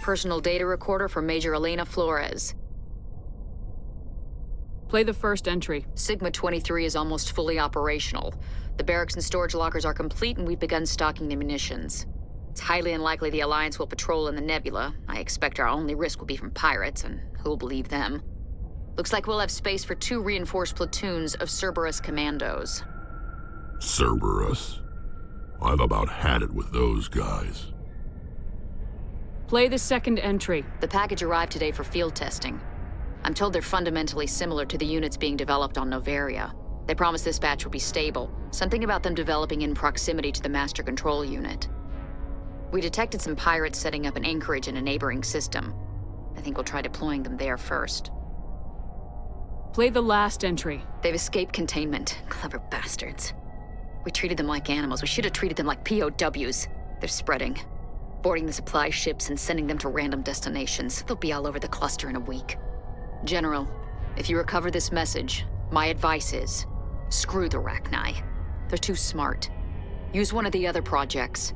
Personal data recorder for Major Elena Flores. Play the first entry. Sigma 23 is almost fully operational. The barracks and storage lockers are complete, and we've begun stocking the munitions. It's highly unlikely the Alliance will patrol in the nebula. I expect our only risk will be from pirates, and who'll believe them? Looks like we'll have space for 2 reinforced platoons of Cerberus commandos. Cerberus? I've about had it with those guys. Play the second entry. The package arrived today for field testing. I'm told they're fundamentally similar to the units being developed on Noveria. They promise this batch will be stable. Something about them developing in proximity to the master control unit. We detected some pirates setting up an anchorage in a neighboring system. I think we'll try deploying them there first. Play the last entry. They've escaped containment. Clever bastards. We treated them like animals. We should have treated them like POWs. They're spreading. Boarding the supply ships and sending them to random destinations. They'll be all over the cluster in a week. General, if you recover this message, my advice is, screw the Rachni. They're too smart. Use one of the other projects.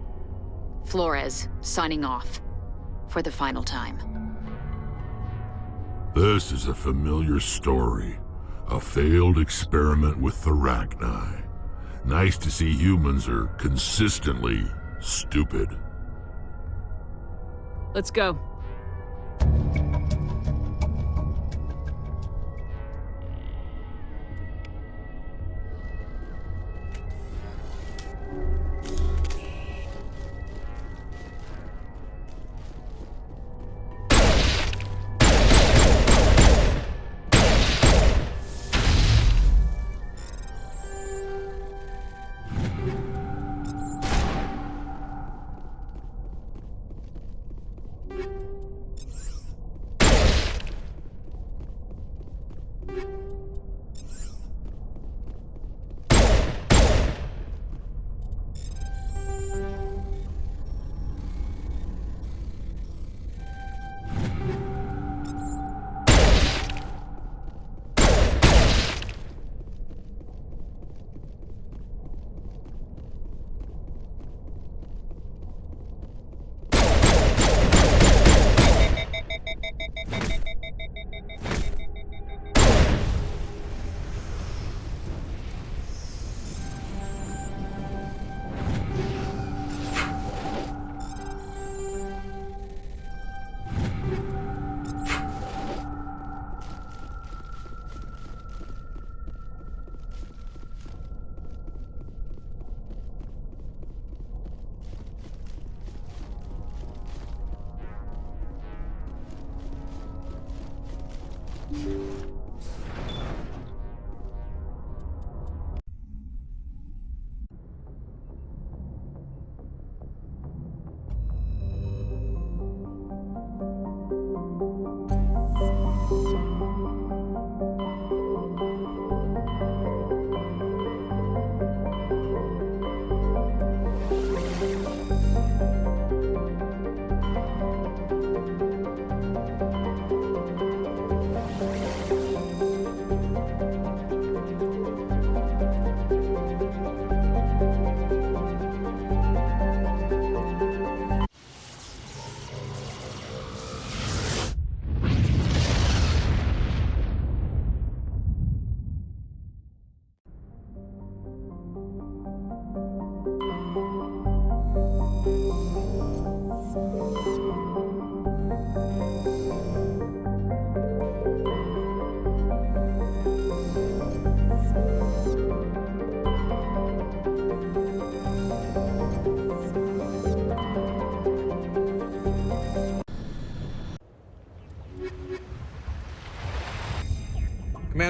Flores, signing off. For the final time. This is a familiar story. A failed experiment with the Rachni. Nice to see humans are consistently stupid. Let's go.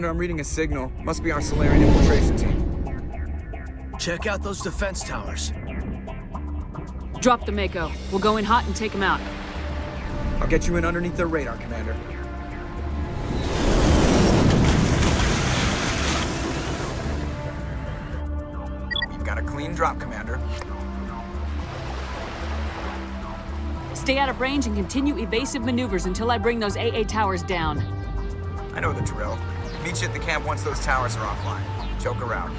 Commander, I'm reading a signal. Must be our Solarian infiltration team. Check out those defense towers. Drop the Mako. We'll go in hot and take them out. I'll get you in underneath their radar, Commander. We've got a clean drop, Commander. Stay out of range and continue evasive maneuvers until I bring those AA towers down. I know the drill. Meet you at the camp once those towers are offline. Choke her out.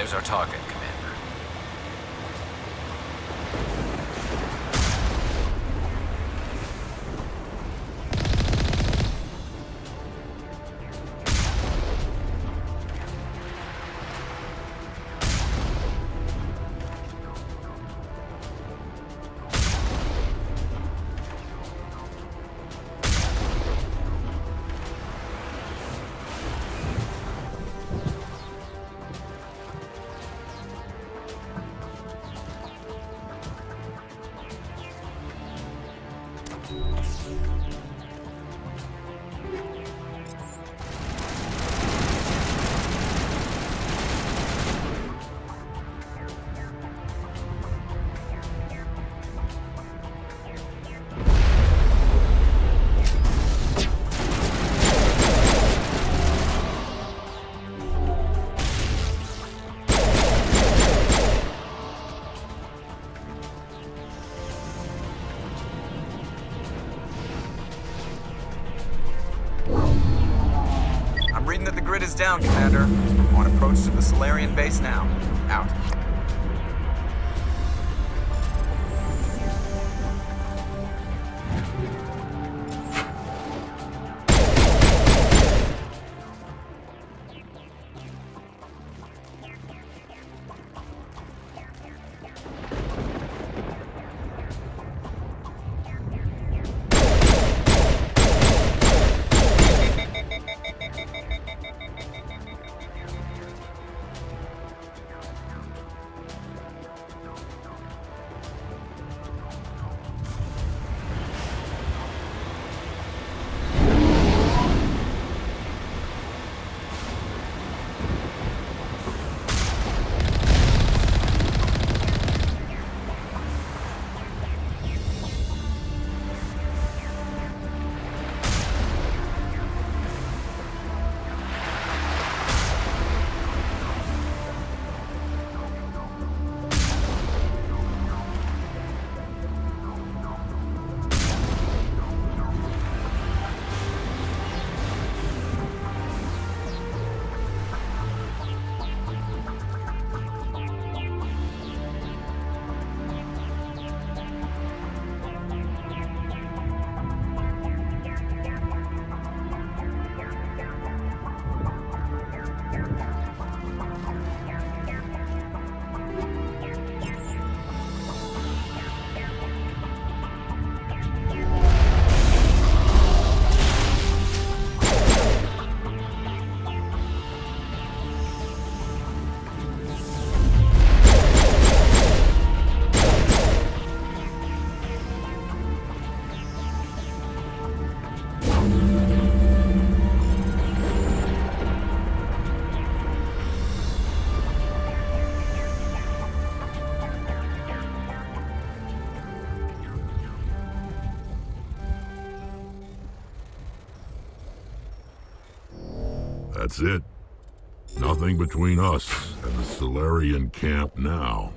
There's our target, Commander. That the grid is down, Commander. On approach to the Solarian base now. Out. That's it. Nothing between us and the Solarian camp now.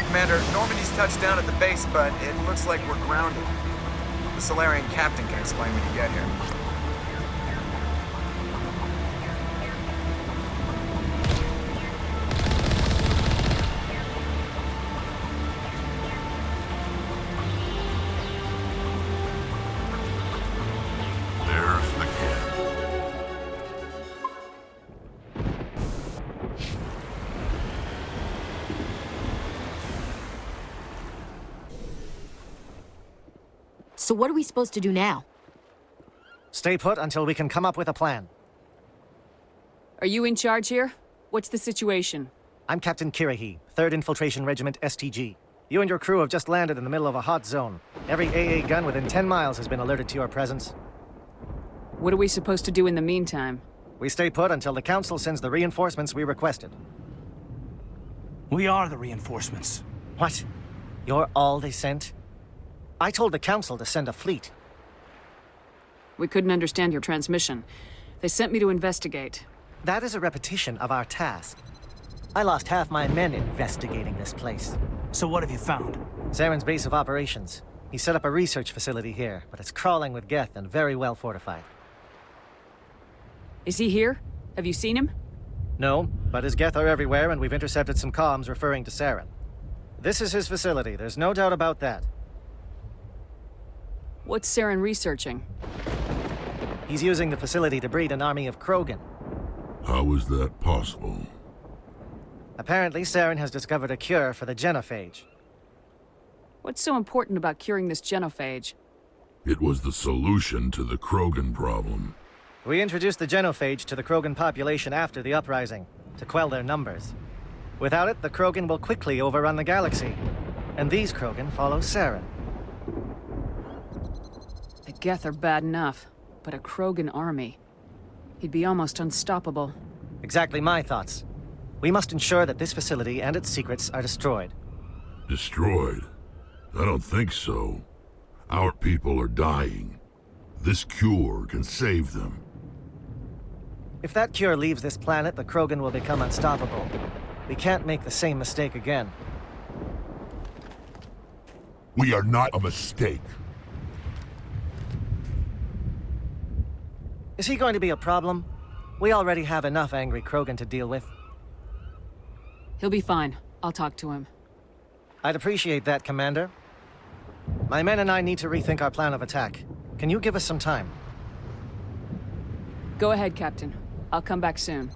Commander, Normandy's touched down at the base, but it looks like we're grounded. The Solarian captain can explain when you get here. There's the camp. So what are we supposed to do now? Stay put until we can come up with a plan. Are you in charge here? What's the situation? I'm Captain Kirahi, 3rd Infiltration Regiment STG. You and your crew have just landed in the middle of a hot zone. Every AA gun within 10 miles has been alerted to your presence. What are we supposed to do in the meantime? We stay put until the Council sends the reinforcements we requested. We are the reinforcements. What? You're all they sent? I told the Council to send a fleet. We couldn't understand your transmission. They sent me to investigate. That is a repetition of our task. I lost half my men investigating this place. So what have you found? Saren's base of operations. He set up a research facility here, but it's crawling with Geth and very well fortified. Is he here? Have you seen him? No, but his Geth are everywhere and we've intercepted some comms referring to Saren. This is his facility, there's no doubt about that. What's Saren researching? He's using the facility to breed an army of Krogan. How is that possible? Apparently, Saren has discovered a cure for the genophage. What's so important about curing this genophage? It was the solution to the Krogan problem. We introduced the genophage to the Krogan population after the uprising, to quell their numbers. Without it, the Krogan will quickly overrun the galaxy. And these Krogan follow Saren. The Geth are bad enough, but a Krogan army. He'd be almost unstoppable. Exactly my thoughts. We must ensure that this facility and its secrets are destroyed. Destroyed? I don't think so. Our people are dying. This cure can save them. If that cure leaves this planet, the Krogan will become unstoppable. We can't make the same mistake again. We are not a mistake. Is he going to be a problem? We already have enough angry Krogan to deal with. He'll be fine. I'll talk to him. I'd appreciate that, Commander. My men and I need to rethink our plan of attack. Can you give us some time? Go ahead, Captain. I'll come back soon.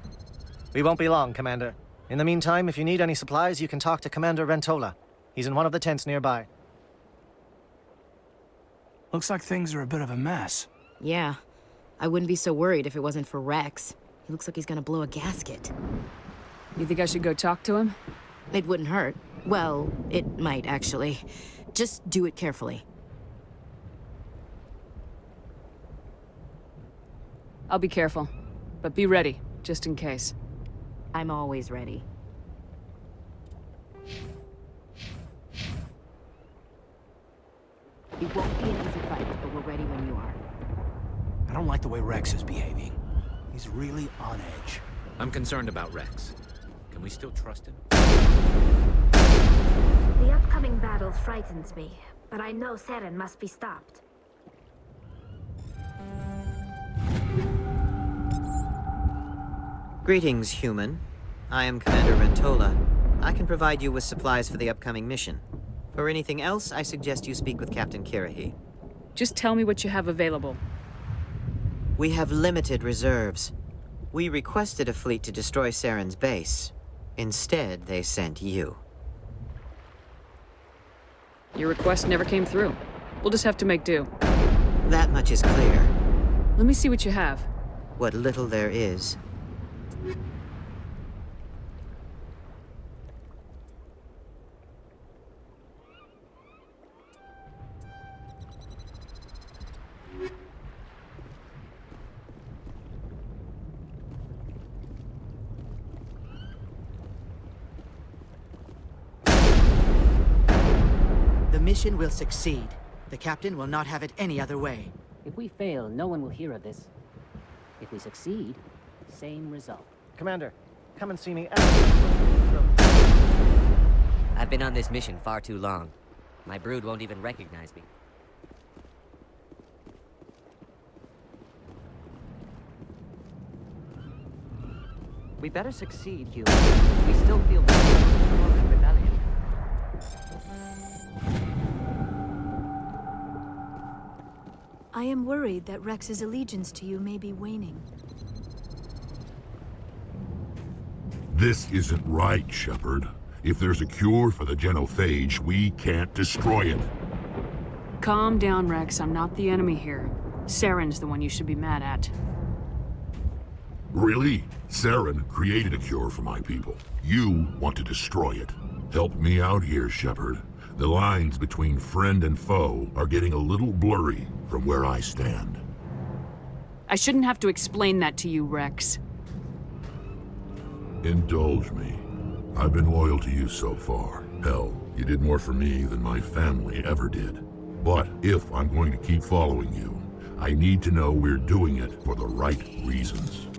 We won't be long, Commander. In the meantime, if you need any supplies, you can talk to Commander Rentola. He's in one of the tents nearby. Looks like things are a bit of a mess. Yeah. I wouldn't be so worried if it wasn't for Rex. He looks like he's gonna blow a gasket. You think I should go talk to him? It wouldn't hurt. Well, it might, actually. Just do it carefully. I'll be careful. But be ready, just in case. I'm always ready. It won't be an easy fight, but we're ready when you are. I don't like the way Rex is behaving. He's really on edge. I'm concerned about Rex. Can we still trust him? The upcoming battle frightens me, but I know Saren must be stopped. Greetings, human. I am Commander Rentola. I can provide you with supplies for the upcoming mission. For anything else, I suggest you speak with Captain Kirahi. Just tell me what you have available. We have limited reserves. We requested a fleet to destroy Saren's base. Instead, they sent you. Your request never came through. We'll just have to make do. That much is clear. Let me see what you have. What little there is. The mission will succeed. The captain will not have it any other way. If we fail, no one will hear of this. If we succeed, same result. Commander, come and see me I've been on this mission far too long. My brood won't even recognize me. We better succeed, human. We still feel the rebellion. I am worried that Rex's allegiance to you may be waning. This isn't right, Shepard. If there's a cure for the genophage, we can't destroy it. Calm down, Rex. I'm not the enemy here. Saren's the one you should be mad at. Really? Saren created a cure for my people. You want to destroy it. Help me out here, Shepard. The lines between friend and foe are getting a little blurry from where I stand. I shouldn't have to explain that to you, Rex. Indulge me. I've been loyal to you so far. Hell, you did more for me than my family ever did. But if I'm going to keep following you, I need to know we're doing it for the right reasons.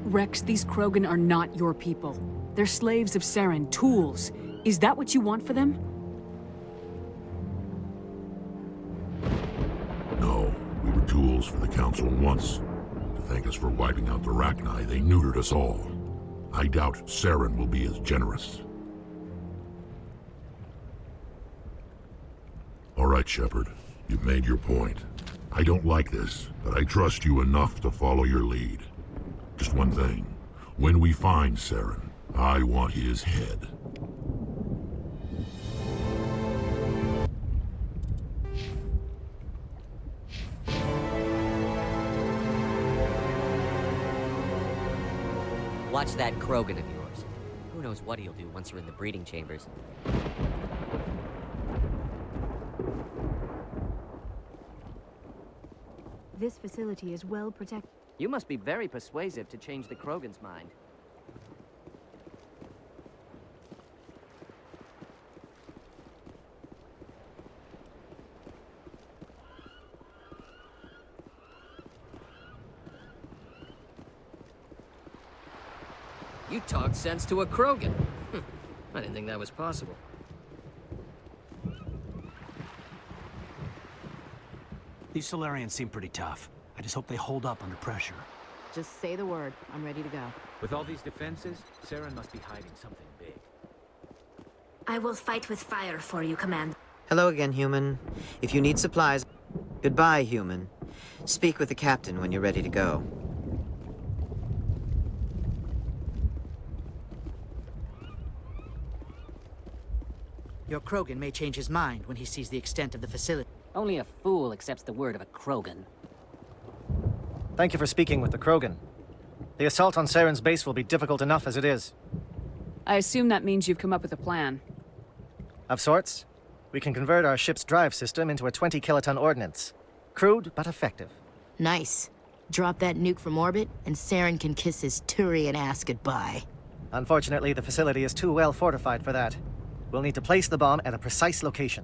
Rex, these Krogan are not your people. They're slaves of Saren, tools. Is that what you want for them? No, we were tools for the Council once. To thank us for wiping out the Rachni, they neutered us all. I doubt Saren will be as generous. All right, Shepard. You've made your point. I don't like this, but I trust you enough to follow your lead. Just one thing. When we find Saren, I want his head. Watch that Krogan of yours. Who knows what he'll do once you're in the breeding chambers. This facility is well protected. You must be very persuasive to change the Krogan's mind. You talked sense to a Krogan. I didn't think that was possible. These Solarians seem pretty tough. I just hope they hold up under pressure. Just say the word. I'm ready to go. With all these defenses, Saren must be hiding something big. I will fight with fire for you, Commander. Hello again, human. If you need supplies... Goodbye, human. Speak with the captain when you're ready to go. Your Krogan may change his mind when he sees the extent of the facility. Only a fool accepts the word of a Krogan. Thank you for speaking with the Krogan. The assault on Saren's base will be difficult enough as it is. I assume that means you've come up with a plan. Of sorts. We can convert our ship's drive system into a 20-kiloton ordnance. Crude, but effective. Nice. Drop that nuke from orbit, and Saren can kiss his Turian ass goodbye. Unfortunately, the facility is too well fortified for that. We'll need to place the bomb at a precise location.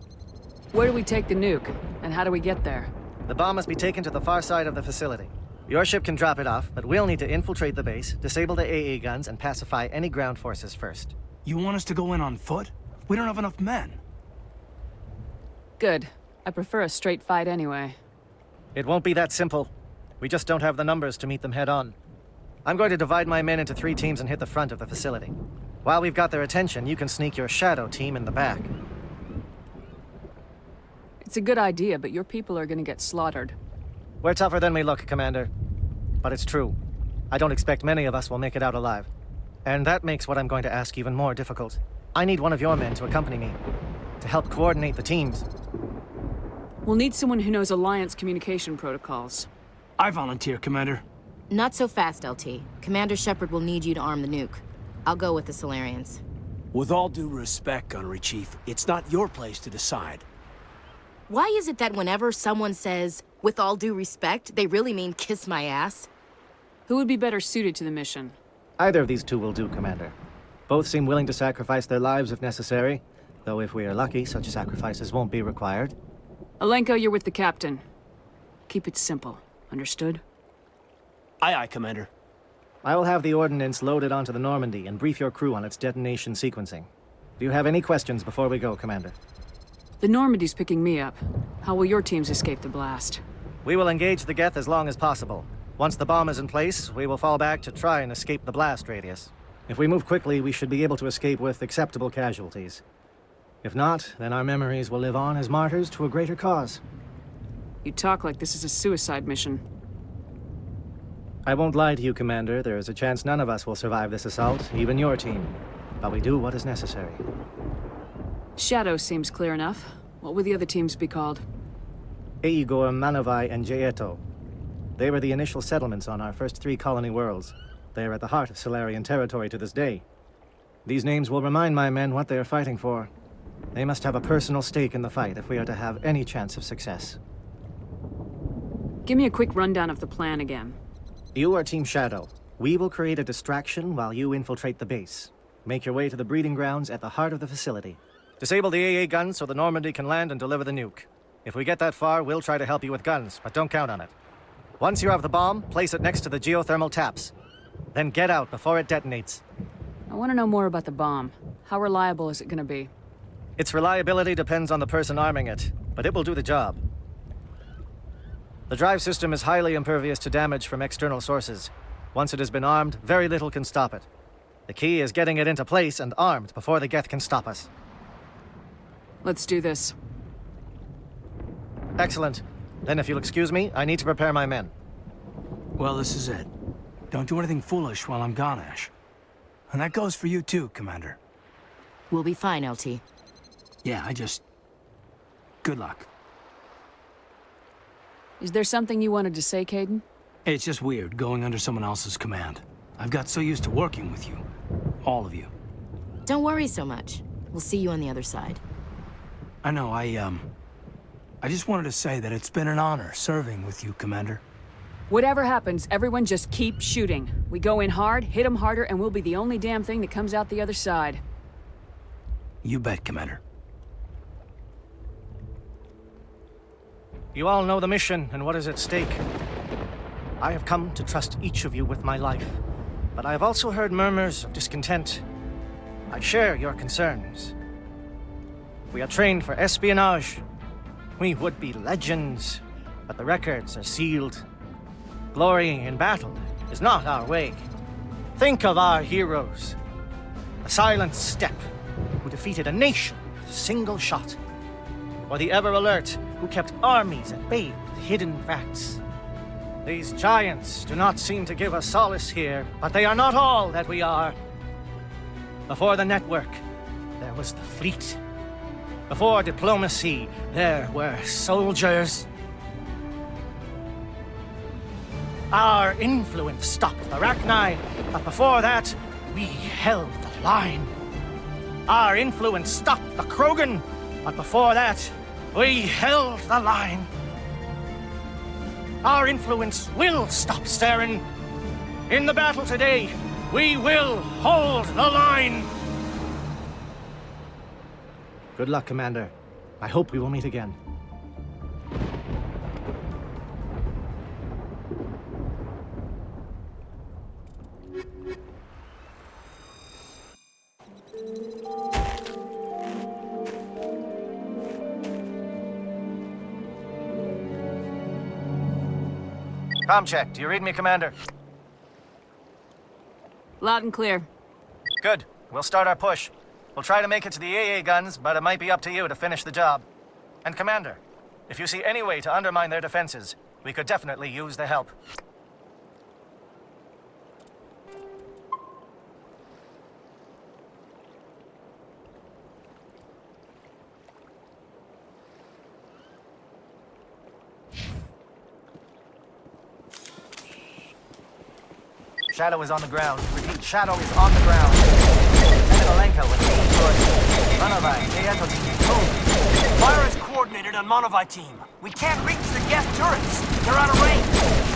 Where do we take the nuke? And how do we get there? The bomb must be taken to the far side of the facility. Your ship can drop it off, but we'll need to infiltrate the base, disable the AA guns, and pacify any ground forces first. You want us to go in on foot? We don't have enough men. Good. I prefer a straight fight anyway. It won't be that simple. We just don't have the numbers to meet them head-on. I'm going to divide my men into 3 teams and hit the front of the facility. While we've got their attention, you can sneak your shadow team in the back. It's a good idea, but your people are gonna get slaughtered. We're tougher than we look, Commander. But it's true. I don't expect many of us will make it out alive. And that makes what I'm going to ask even more difficult. I need one of your men to accompany me, to help coordinate the teams. We'll need someone who knows Alliance communication protocols. I volunteer, Commander. Not so fast, LT. Commander Shepard will need you to arm the nuke. I'll go with the Solarians. With all due respect, Gunnery Chief, it's not your place to decide. Why is it that whenever someone says, with all due respect, they really mean kiss my ass? Who would be better suited to the mission? Either of these 2 will do, Commander. Both seem willing to sacrifice their lives if necessary, though if we are lucky, such sacrifices won't be required. Alenko, you're with the captain. Keep it simple. Understood? Aye, aye, Commander. I will have the ordnance loaded onto the Normandy and brief your crew on its detonation sequencing. Do you have any questions before we go, Commander? The Normandy's picking me up. How will your teams escape the blast? We will engage the Geth as long as possible. Once the bomb is in place, we will fall back to try and escape the blast radius. If we move quickly, we should be able to escape with acceptable casualties. If not, then our memories will live on as martyrs to a greater cause. You talk like this is a suicide mission. I won't lie to you, Commander. There is a chance none of us will survive this assault, even your team. But we do what is necessary. Shadow seems clear enough. What will the other teams be called? Igor, Manovai, and Jaeto. They were the initial settlements on our first 3 colony worlds. They are at the heart of Solarian territory to this day. These names will remind my men what they are fighting for. They must have a personal stake in the fight if we are to have any chance of success. Give me a quick rundown of the plan again. You are Team Shadow. We will create a distraction while you infiltrate the base. Make your way to the breeding grounds at the heart of the facility. Disable the AA guns so the Normandy can land and deliver the nuke. If we get that far, we'll try to help you with guns, but don't count on it. Once you have the bomb, place it next to the geothermal taps. Then get out before it detonates. I want to know more about the bomb. How reliable is it going to be? Its reliability depends on the person arming it, but it will do the job. The drive system is highly impervious to damage from external sources. Once it has been armed, very little can stop it. The key is getting it into place and armed before the Geth can stop us. Let's do this. Excellent. Then if you'll excuse me, I need to prepare my men. Well, this is it. Don't do anything foolish while I'm gone, Ash. And that goes for you too, Commander. We'll be fine, LT. Yeah, good luck. Is there something you wanted to say, Caden? It's just weird going under someone else's command. I've got so used to working with you. All of you. Don't worry so much. We'll see you on the other side. I know, I just wanted to say that it's been an honor serving with you, Commander. Whatever happens, everyone just keep shooting. We go in hard, hit them harder, and we'll be the only damn thing that comes out the other side. You bet, Commander. You all know the mission and what is at stake. I have come to trust each of you with my life, but I have also heard murmurs of discontent. I share your concerns. We are trained for espionage. We would be legends, but the records are sealed. Glorying in battle is not our way. Think of our heroes. The silent step who defeated a nation with a single shot. Or the ever-alert who kept armies at bay with hidden facts. These giants do not seem to give us solace here, but they are not all that we are. Before the network, there was the fleet. Before diplomacy, there were soldiers. Our influence stopped the Rachni, but before that, we held the line. Our influence stopped the Krogan, but before that, we held the line. Our influence will stop Saren. In the battle today, we will hold the line. Good luck, Commander. I hope we will meet again. Comm check. Do you read me, Commander? Loud and clear. Good. We'll start our push. We'll try to make it to the AA guns, but it might be up to you to finish the job. And Commander, if you see any way to undermine their defenses, we could definitely use the help. Shadow is on the ground. Repeat, Shadow is on the ground. Malenko with Monovi, move. Fire is coordinated on Monovi team. We can't reach the Geth turrets. They're out of range.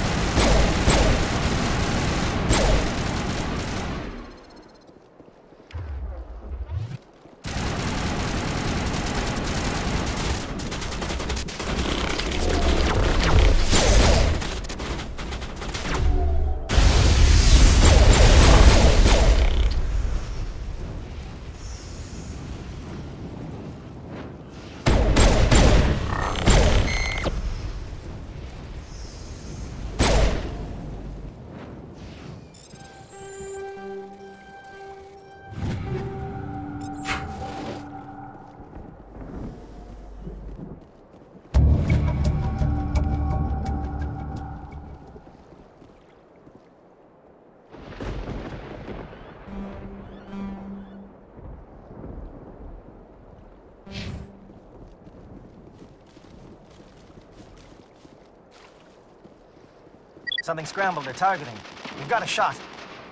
Something scrambled. They're targeting. We've got a shot.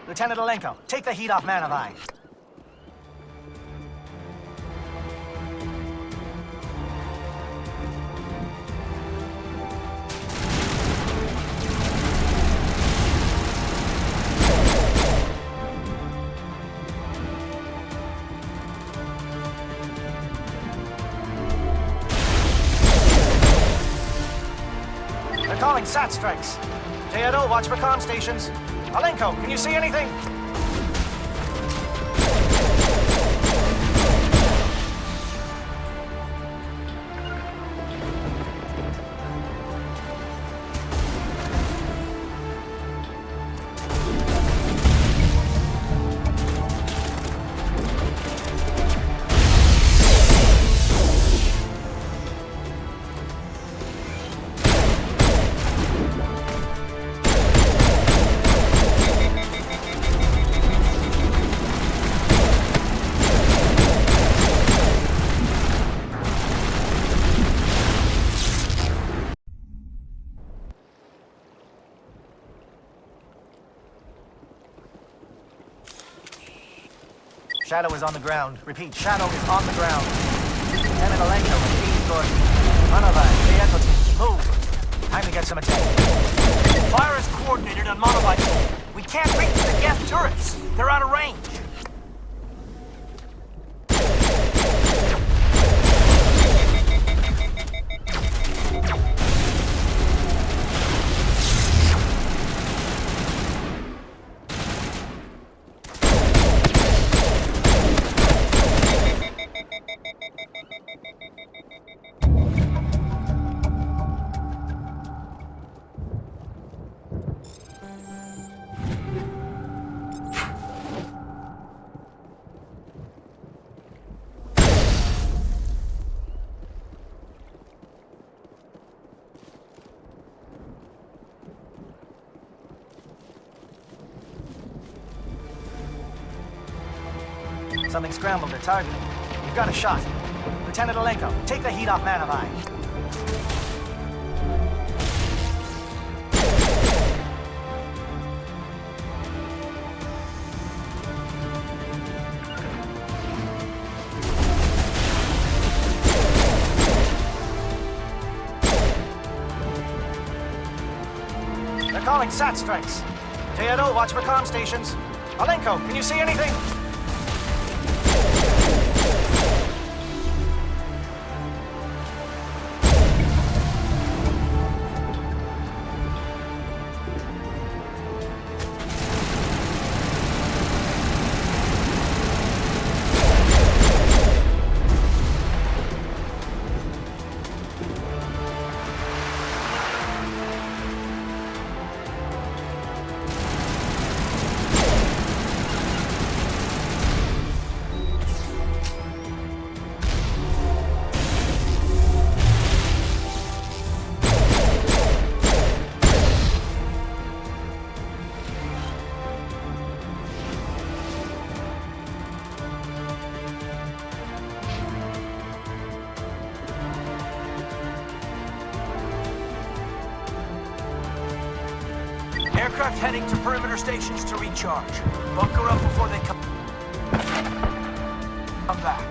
Lieutenant Alenko, take the heat off Manavai. They're calling SAT strikes. JNO, watch for comm stations. Alenko, can you see anything? Shadow is on the ground. Repeat, Shadow is on the ground. Lieutenant Alenko and Dean Gordon. Manavai, the Echo team, move. Time to get some attention. Fire is coordinated on Manavai. We can't reach the Geth turrets. They're out of range. Something scrambled their targeting. You've got a shot. Lieutenant Alenko, take the heat off Manavai. They're calling SAT strikes. JNO, watch for comm stations. Alenko, can you see anything? Aircraft heading to perimeter stations to recharge. Bunker up before they come back.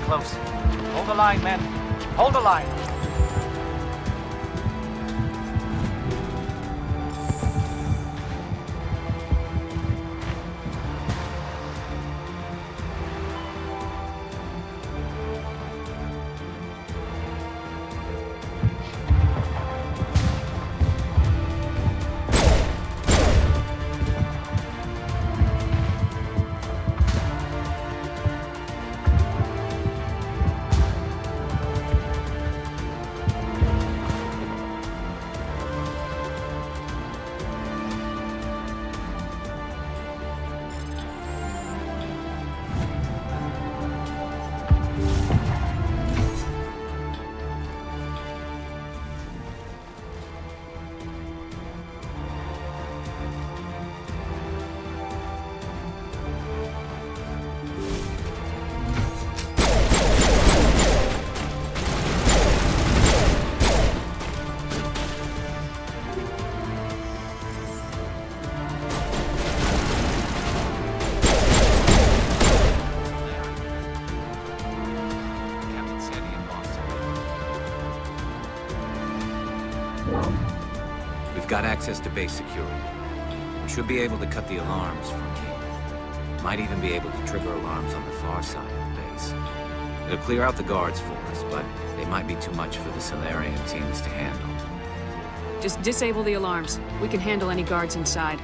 close. Hold the line, men. Hold the line. We've got access to base security. We should be able to cut the alarms from here. Might even be able to trigger alarms on the far side of the base. It'll clear out the guards for us, but they might be too much for the Solarian teams to handle. Just disable the alarms. We can handle any guards inside.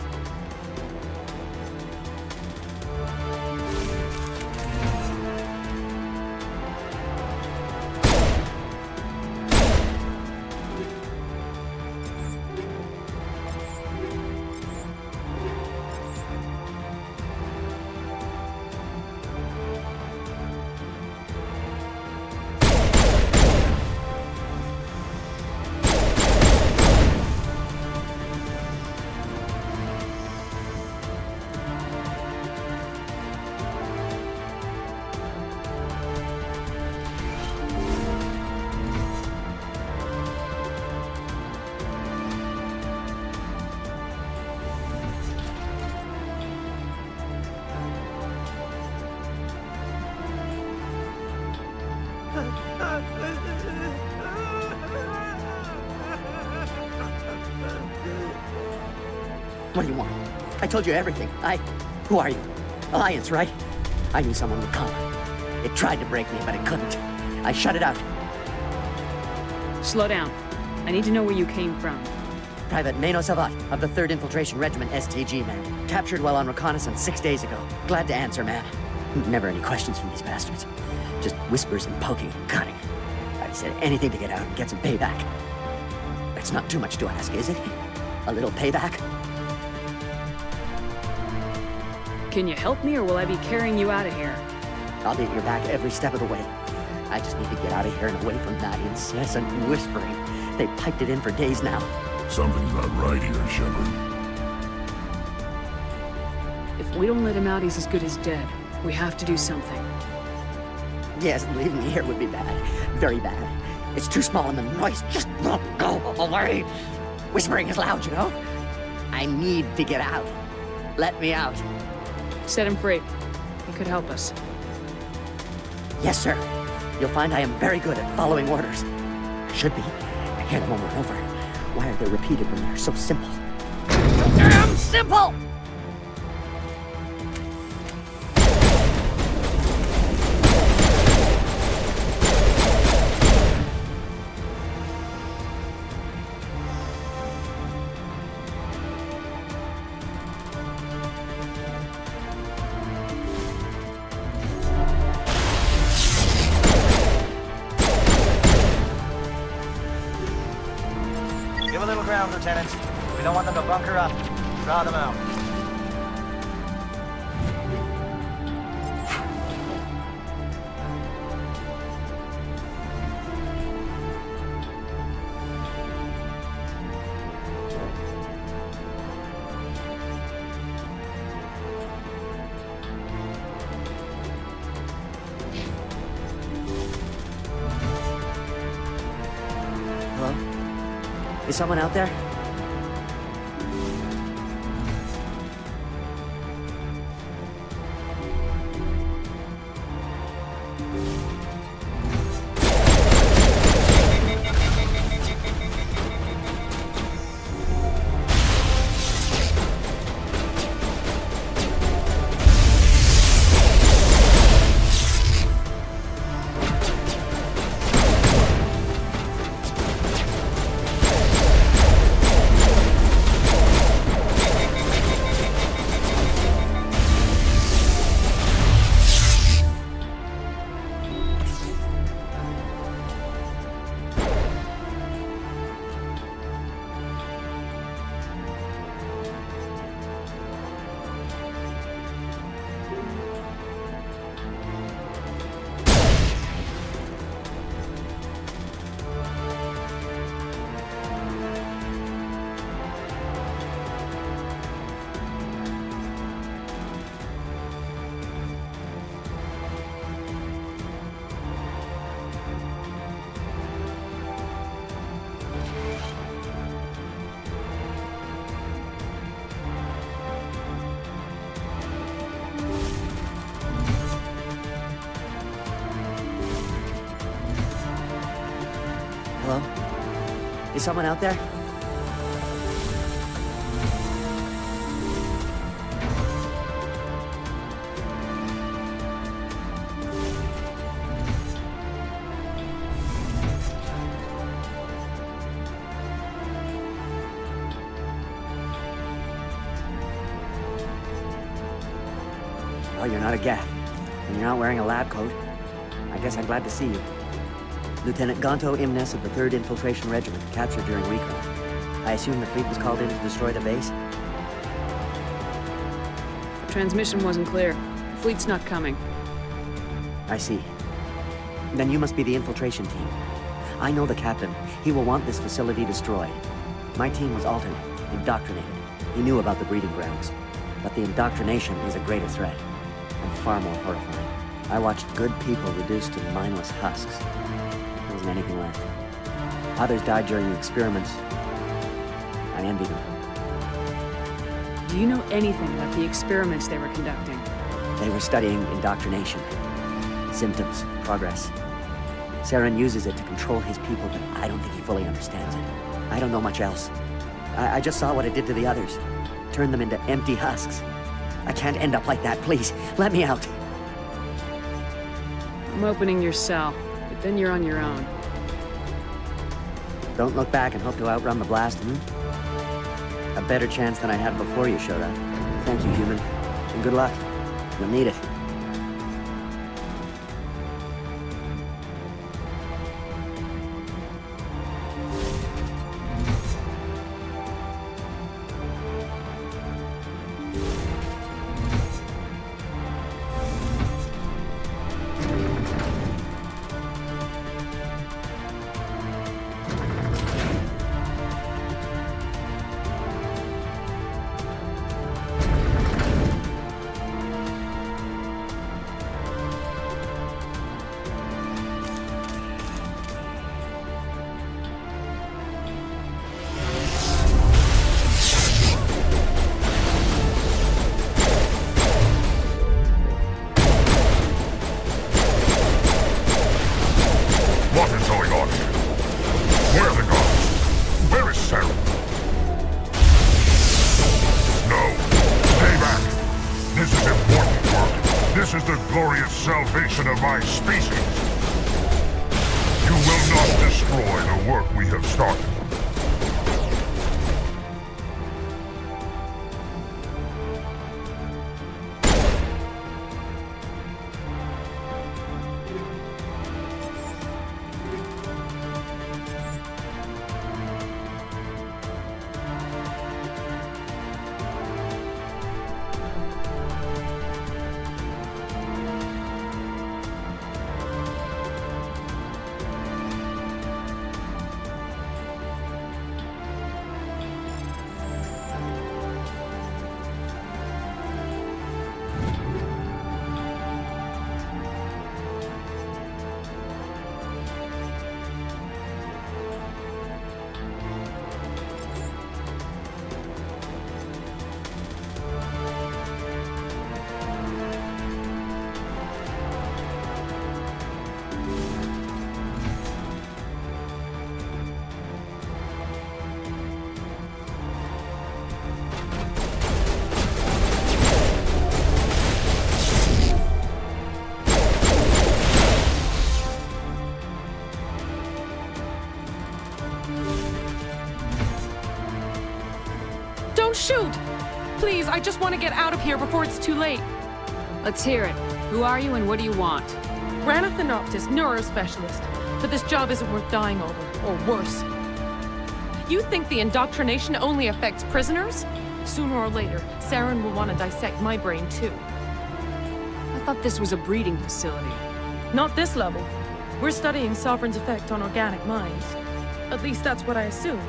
What do you want? I told you everything. Who are you? Alliance, right? I knew someone would come. It tried to break me, but it couldn't. I shut it out. Slow down. I need to know where you came from. Private Mano Savat of the 3rd Infiltration Regiment STG, man. Captured while on reconnaissance 6 days ago. Glad to answer, man. Never any questions from these bastards. Just whispers and poking and cutting. I said anything to get out and get some payback. That's not too much to ask, is it? A little payback? Can you help me, or will I be carrying you out of here? I'll be at your back every step of the way. I just need to get out of here and away from that incessant whispering. They piped it in for days now. Something's not right here, Shepard. If we don't let him out, he's as good as dead. We have to do something. Yes, leaving me here would be bad. Very bad. It's too small and the noise just won't go away. Whispering is loud, you know? I need to get out. Let me out. Set him free. He could help us. Yes, sir. You'll find I am very good at following orders. I should be. I hear them over and over. Why are they repeated when they're so simple? Damn simple! Give a little ground, Lieutenant. We don't want them to bunker up. Draw them out. Hello? Is someone out there? Is someone out there? Well, you're not a Geth, and you're not wearing a lab coat. I guess I'm glad to see you. Lieutenant Gonto Imnes of the 3rd Infiltration Regiment, captured during recon. I assume the fleet was called in to destroy the base? The transmission wasn't clear. The fleet's not coming. I see. Then you must be the infiltration team. I know the captain. He will want this facility destroyed. My team was altered, indoctrinated. He knew about the breeding grounds. But the indoctrination is a greater threat, and far more horrifying. I watched good people reduced to mindless husks. There wasn't anything left. Others died during the experiments. I envy them. Do you know anything about the experiments they were conducting? They were studying indoctrination. Symptoms, progress. Saren uses it to control his people, but I don't think he fully understands it. I don't know much else. I just saw what it did to the others. Turned them into empty husks. I can't end up like that, please. Let me out. I'm opening your cell, but then you're on your own. Don't look back and hope to outrun the blast, A better chance than I had before you showed up. Thank you, human. And good luck. You'll need it. Salvation of my species. You will not destroy the work we have started. Shoot! Please, I just want to get out of here before it's too late. Let's hear it. Who are you and what do you want? Rana Thanoptis, neurospecialist. But this job isn't worth dying over, or worse. You think the indoctrination only affects prisoners? Sooner or later, Saren will want to dissect my brain too. I thought this was a breeding facility. Not this level. We're studying Sovereign's effect on organic minds. At least that's what I assumed.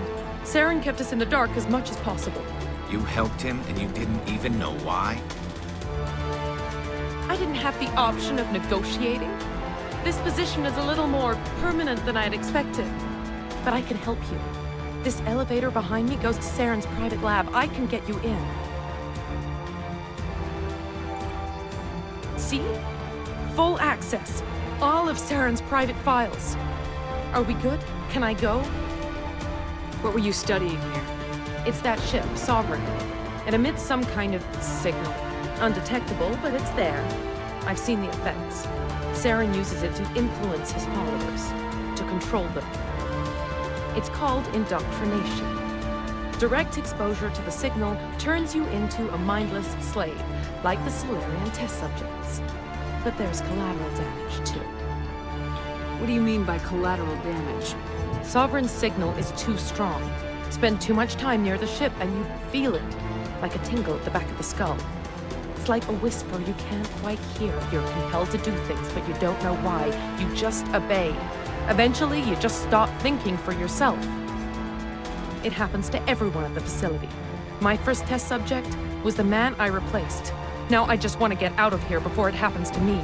Saren kept us in the dark as much as possible. You helped him and you didn't even know why? I didn't have the option of negotiating. This position is a little more permanent than I'd expected. But I can help you. This elevator behind me goes to Saren's private lab. I can get you in. See? Full access. All of Saren's private files. Are we good? Can I go? What were you studying here? It's that ship, Sovereign. It emits some kind of signal. Undetectable, but it's there. I've seen the effects. Saren uses it to influence his followers, to control them. It's called indoctrination. Direct exposure to the signal turns you into a mindless slave, like the Solarian test subjects. But there's collateral damage, too. What do you mean by collateral damage? Sovereign's signal is too strong. Spend too much time near the ship and you feel it, like a tingle at the back of the skull. It's like a whisper you can't quite hear. You're compelled to do things, but you don't know why. You just obey. Eventually, you just stop thinking for yourself. It happens to everyone at the facility. My first test subject was the man I replaced. Now I just want to get out of here before it happens to me.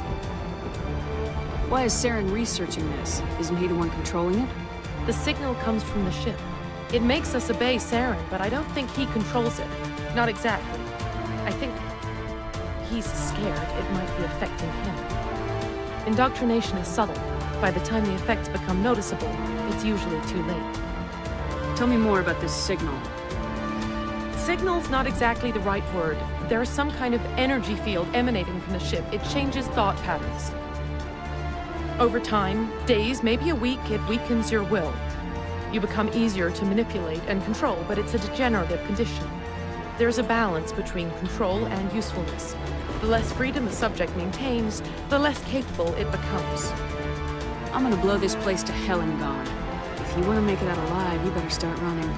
Why is Saren researching this? Isn't he the one controlling it? The signal comes from the ship. It makes us obey Saren, but I don't think he controls it. Not exactly. I think he's scared it might be affecting him. Indoctrination is subtle. By the time the effects become noticeable, it's usually too late. Tell me more about this signal. Signal's not exactly the right word. There's some kind of energy field emanating from the ship. It changes thought patterns. Over time, days, maybe a week, it weakens your will. You become easier to manipulate and control, but it's a degenerative condition. There's a balance between control and usefulness. The less freedom the subject maintains, the less capable it becomes. I'm gonna blow this place to hell and gone. If you want to make it out alive, you better start running.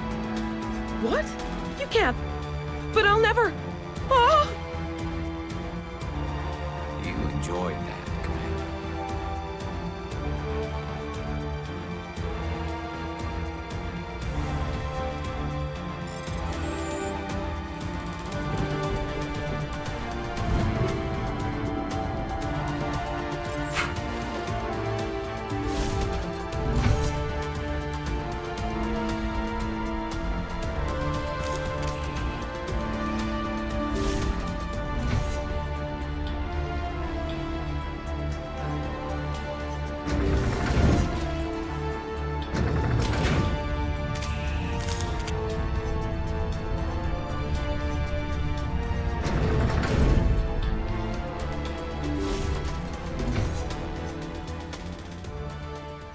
What? You can't. But I'll never. Ah! You enjoyed that.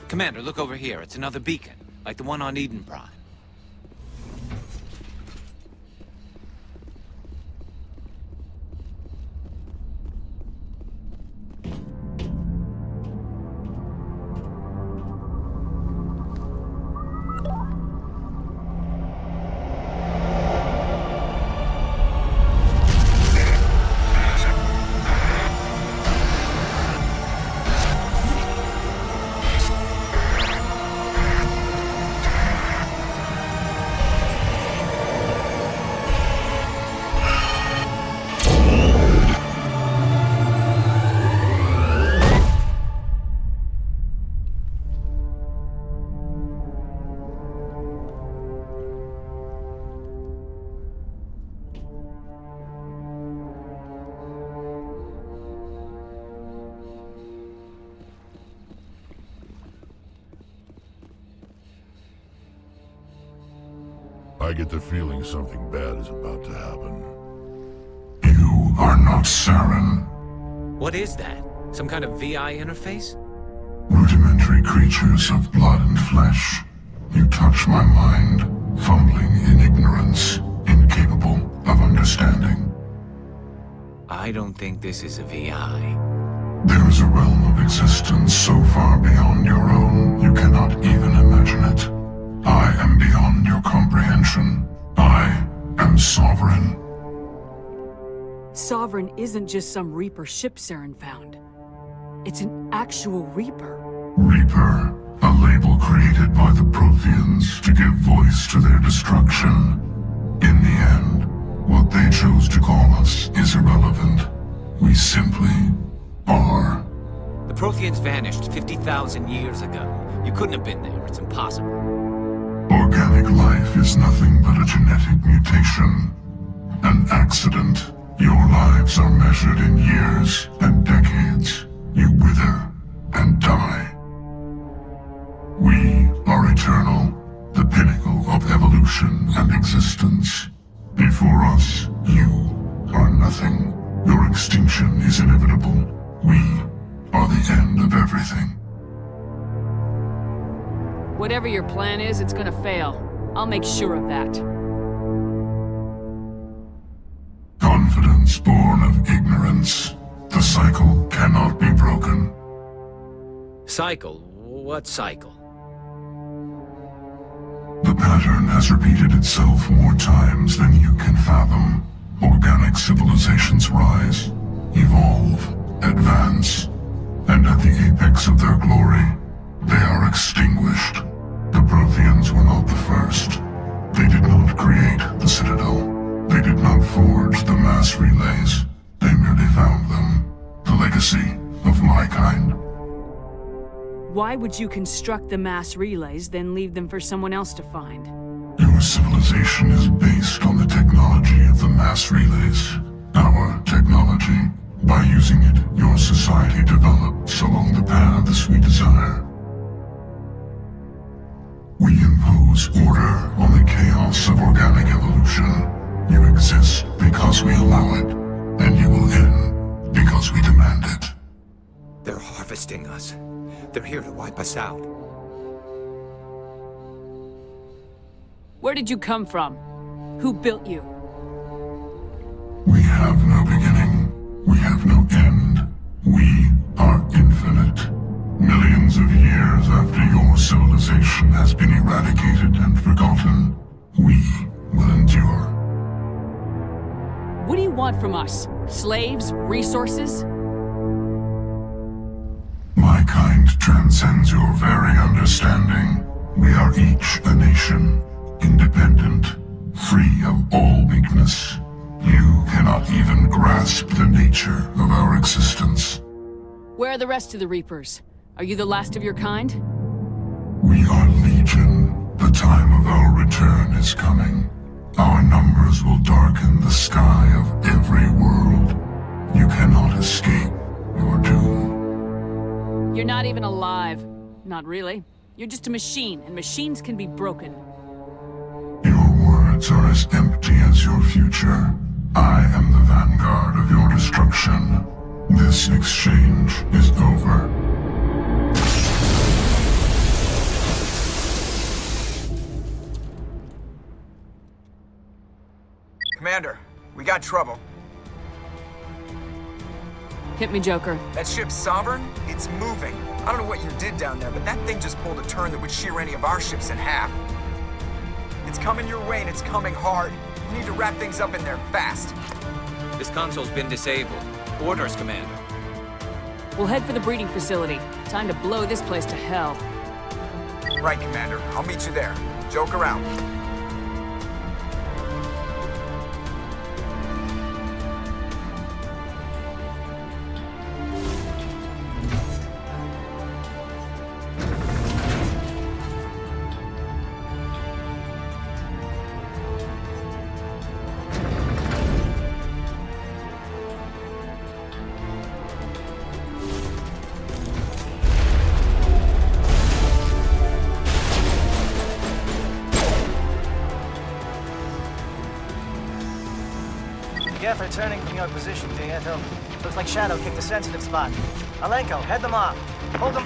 Commander, look over here. It's another beacon, like the one on Eden Prime. I get the feeling something bad is about to happen. You are not Saren. What is that? Some kind of VI interface? Rudimentary creatures of blood and flesh. You touch my mind, fumbling in ignorance, incapable of understanding. I don't think this is a VI. There is a realm of existence so far beyond your own, you cannot even imagine it. I am beyond your comprehension. I am Sovereign. Sovereign isn't just some Reaper ship Saren found. It's an actual Reaper. Reaper, a label created by the Protheans to give voice to their destruction. In the end, what they chose to call us is irrelevant. We simply are. The Protheans vanished 50,000 years ago. You couldn't have been there. It's impossible. Organic life is nothing but a genetic mutation. An accident. Your lives are measured in years and decades. You wither and die. We are eternal, the pinnacle of evolution and existence. Before us, you are nothing. Your extinction is inevitable. We are the end of everything. Whatever your plan is, it's gonna fail. I'll make sure of that. Confidence born of ignorance. The cycle cannot be broken. Cycle? What cycle? The pattern has repeated itself more times than you can fathom. Organic civilizations rise, evolve, advance, and at the apex of their glory, they are extinguished. The Protheans were not the first. They did not create the Citadel. They did not forge the mass relays. They merely found them. The legacy of my kind. Why would you construct the mass relays, then leave them for someone else to find? Your civilization is based on the technology of the mass relays. Our technology. By using it, your society develops along the paths we desire. We impose order on the chaos of organic evolution. You exist because we allow it, and you will end because we demand it. They're harvesting us. They're here to wipe us out. Where did you come from? Who built you? We have no beginning. We have no end. We are infinite. Millions of years after your civilization has been eradicated and forgotten, we will endure. What do you want from us? Slaves? Resources? My kind transcends your very understanding. We are each a nation, independent, free of all weakness. You cannot even grasp the nature of our existence. Where are the rest of the Reapers? Are you the last of your kind? We are legion. The time of our return is coming. Our numbers will darken the sky of every world. You cannot escape your doom. You're not even alive. Not really. You're just a machine, and machines can be broken. Your words are as empty as your future. I am the vanguard of your destruction. This exchange is over. Commander, we got trouble. Hit me, Joker. That ship's Sovereign? It's moving. I don't know what you did down there, but that thing just pulled a turn that would shear any of our ships in half. It's coming your way and it's coming hard. You need to wrap things up in there fast. This console's been disabled. Orders, Commander. We'll head for the breeding facility. Time to blow this place to hell. Right, Commander. I'll meet you there. Joker out. Geth are turning from your position, Dieto. Looks like Shadow kicked a sensitive spot. Alenko, head them off. Hold them.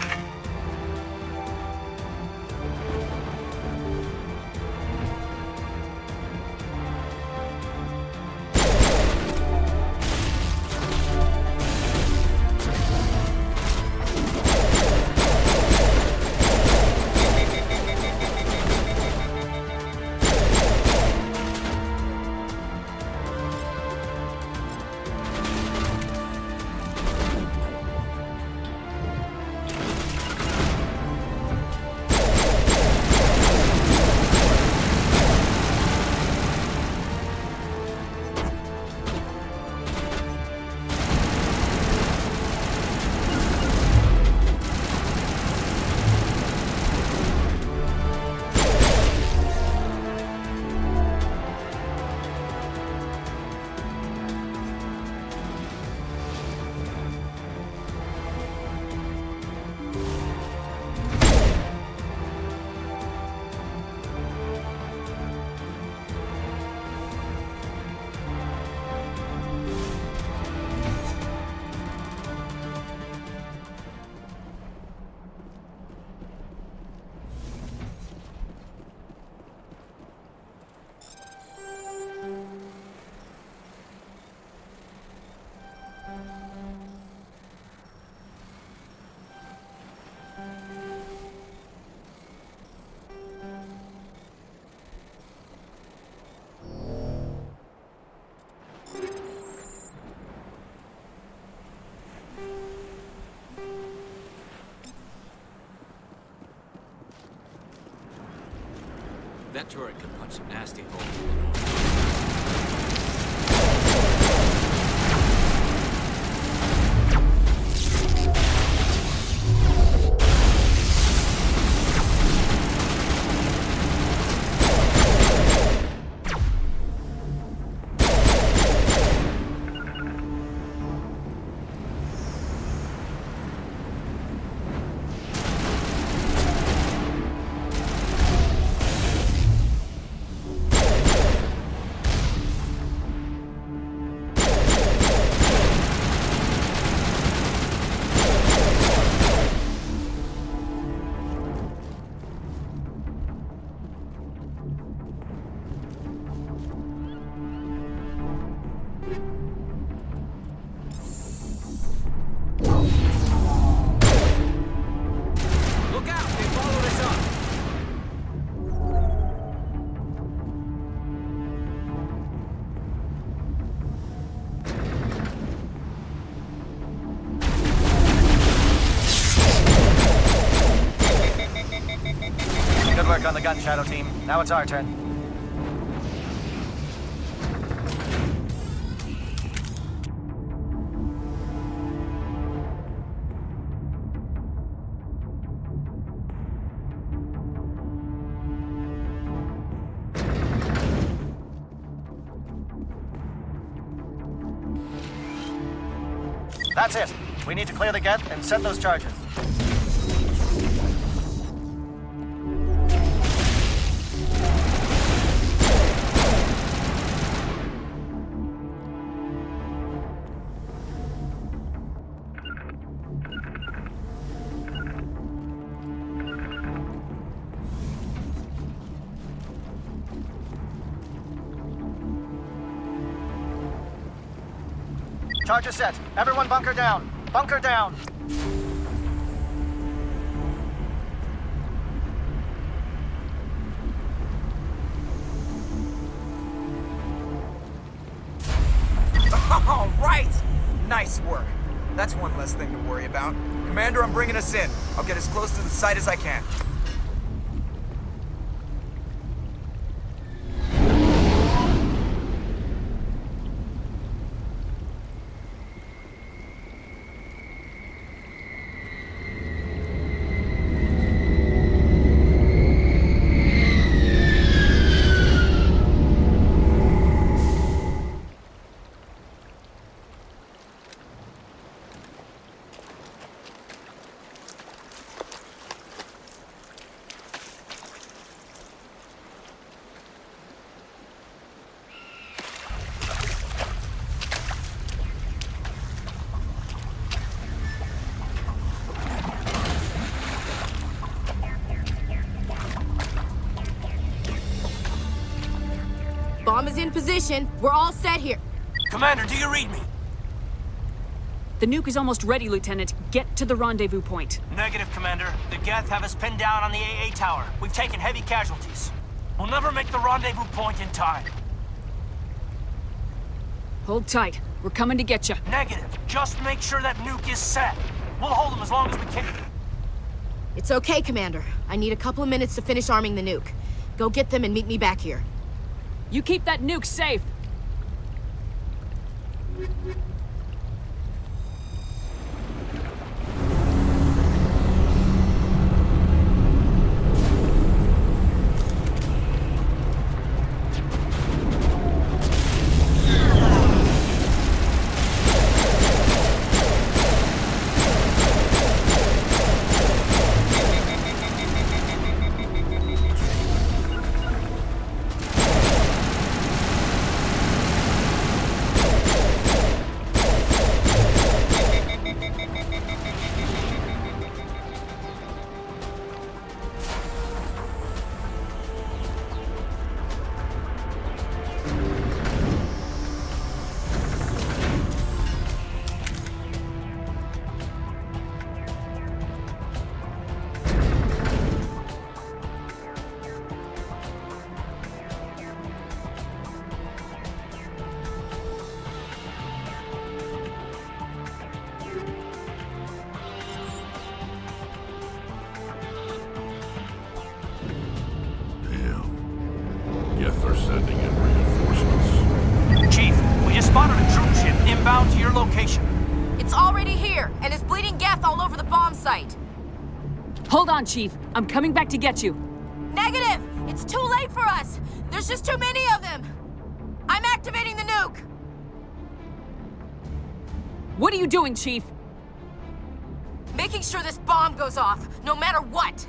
turret could punch some nasty holes in the north. Good work on the gun, Shadow Team. Now it's our turn. That's it. We need to clear the geth and set those charges. Charges set. Everyone bunker down. Bunker down. All right! Nice work. That's one less thing to worry about. Commander, I'm bringing us in. I'll get as close to the site as I can. Bomb is in position. We're all set here. Commander, do you read me? The nuke is almost ready, Lieutenant. Get to the rendezvous point. Negative, Commander. The Geth have us pinned down on the AA tower. We've taken heavy casualties. We'll never make the rendezvous point in time. Hold tight. We're coming to get you. Negative. Just make sure that nuke is set. We'll hold them as long as we can. It's okay, Commander. I need a couple of minutes to finish arming the nuke. Go get them and meet me back here. You keep that nuke safe. inbound to your location. It's already here, and is bleeding Geth all over the bomb site. Hold on, Chief. I'm coming back to get you. Negative! It's too late for us! There's just too many of them! I'm activating the nuke! What are you doing, Chief? Making sure this bomb goes off, no matter what!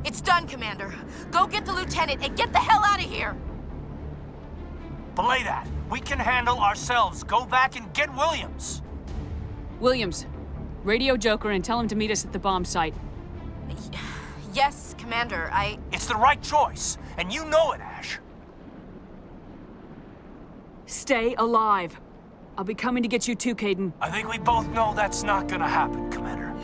It's done, Commander. Go get the Lieutenant and get the hell out of here! Belay that. We can handle ourselves. Go back and get Williams. Williams, radio Joker and tell him to meet us at the bomb site. Yes, Commander, It's the right choice, and you know it, Ash. Stay alive. I'll be coming to get you too, Caden. I think we both know that's not gonna happen, Commander.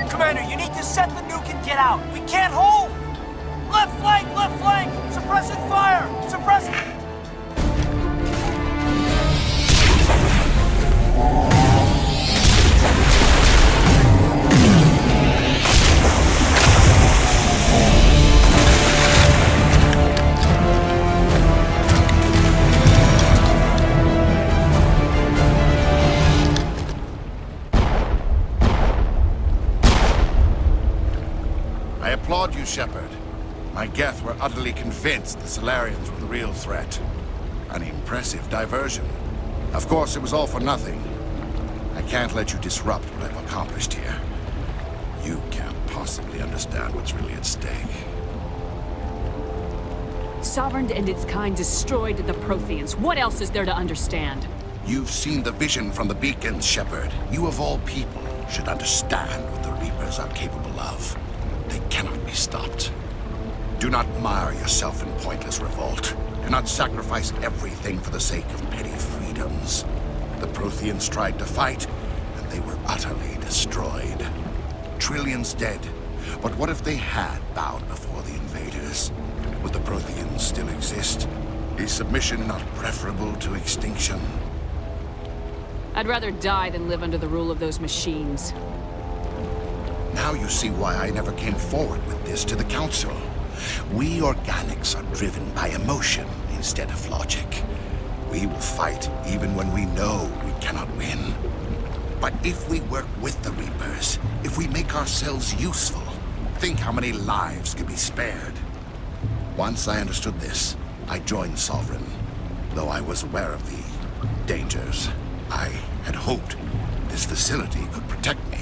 Commander, you need to set the nuke and get out. We can't hold! Left flank! Left flank! Suppressing fire! Suppressing... I applaud you, Shepard. My Geth were utterly convinced the Solarians were the real threat. An impressive diversion. Of course, it was all for nothing. I can't let you disrupt what I've accomplished here. You can't possibly understand what's really at stake. Sovereign and its kind destroyed the Protheans. What else is there to understand? You've seen the vision from the beacons, Shepard. You of all people should understand what the Reapers are capable of. They cannot be stopped. Do not mire yourself in pointless revolt. Do not sacrifice everything for the sake of petty freedoms. The Protheans tried to fight, and they were utterly destroyed. Trillions dead. But what if they had bowed before the invaders? Would the Protheans still exist? Is submission not preferable to extinction? I'd rather die than live under the rule of those machines. Now you see why I never came forward with this to the Council. We organics are driven by emotion instead of logic. We will fight even when we know we cannot win. But if we work with the Reapers, if we make ourselves useful, think how many lives could be spared. Once I understood this, I joined Sovereign, though I was aware of the dangers. I had hoped this facility could protect me.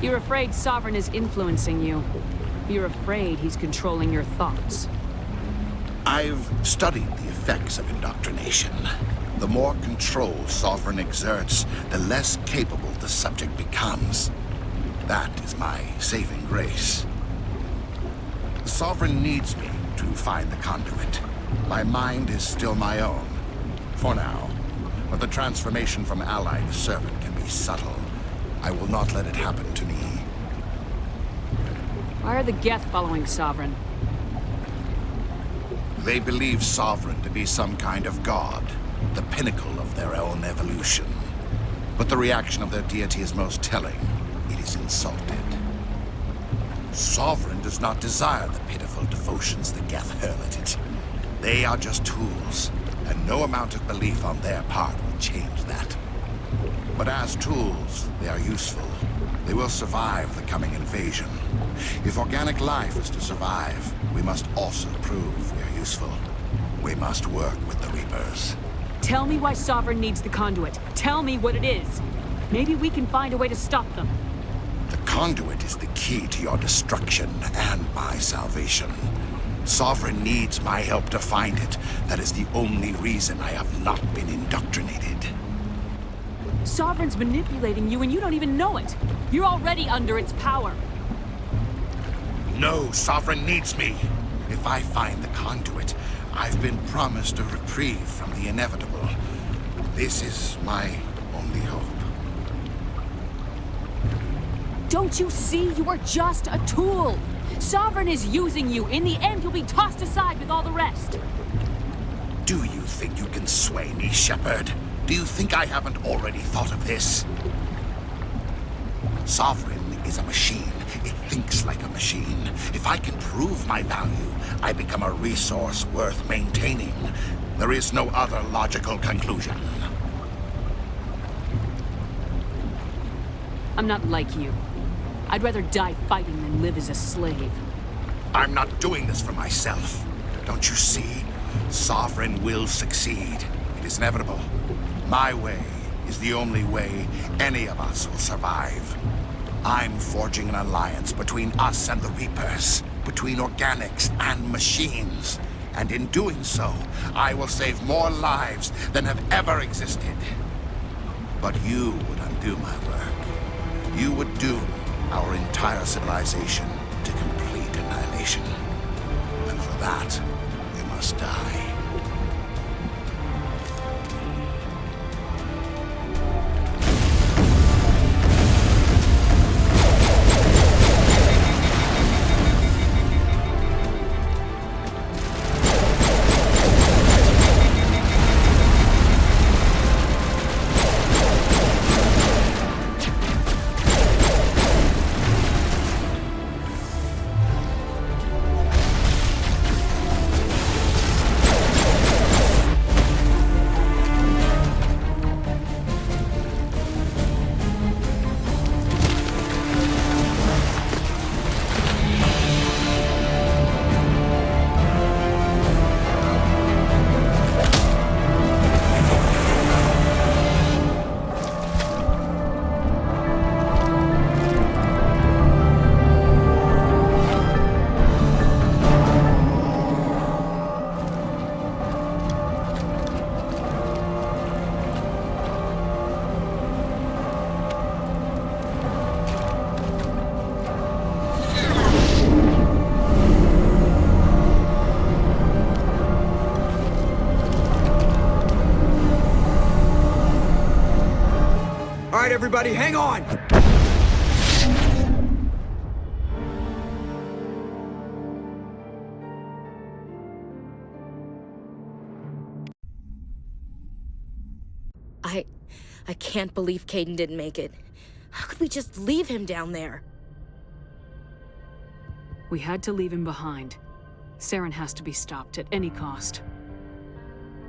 You're afraid Sovereign is influencing you. You're afraid he's controlling your thoughts. I've studied the effects of indoctrination. The more control Sovereign exerts, the less capable the subject becomes. That is my saving grace. The Sovereign needs me to find the conduit. My mind is still my own, for now. But the transformation from ally to servant can be subtle. I will not let it happen to me. Why are the Geth following Sovereign? They believe Sovereign to be some kind of god, the pinnacle of their own evolution. But the reaction of their deity is most telling. It is insulted. Sovereign does not desire the pitiful devotions the Geth hurl at it. They are just tools, and no amount of belief on their part will change that. But as tools, they are useful. They will survive the coming invasion. If organic life is to survive, we must also prove we are useful. We must work with the Reapers. Tell me why Sovereign needs the conduit. Tell me what it is. Maybe we can find a way to stop them. The conduit is the key to your destruction and my salvation. Sovereign needs my help to find it. That is the only reason I have not been indoctrinated. Sovereign's manipulating you and you don't even know it. You're already under its power. No, Sovereign needs me. If I find the conduit, I've been promised a reprieve from the inevitable. This is my only hope. Don't you see? You are just a tool. Sovereign is using you. In the end, you'll be tossed aside with all the rest. Do you think you can sway me, Shepard? Do you think I haven't already thought of this? Sovereign is a machine. It thinks like a machine. If I can prove my value, I become a resource worth maintaining. There is no other logical conclusion. I'm not like you. I'd rather die fighting than live as a slave. I'm not doing this for myself. Don't you see? Sovereign will succeed. It is inevitable. My way is the only way any of us will survive. I'm forging an alliance between us and the Reapers, between organics and machines. And in doing so, I will save more lives than have ever existed. But you would undo my work. You would doom our entire civilization to complete annihilation. And for that, you must die. Everybody, hang on! I can't believe Caden didn't make it. How could we just leave him down there? We had to leave him behind. Saren has to be stopped at any cost.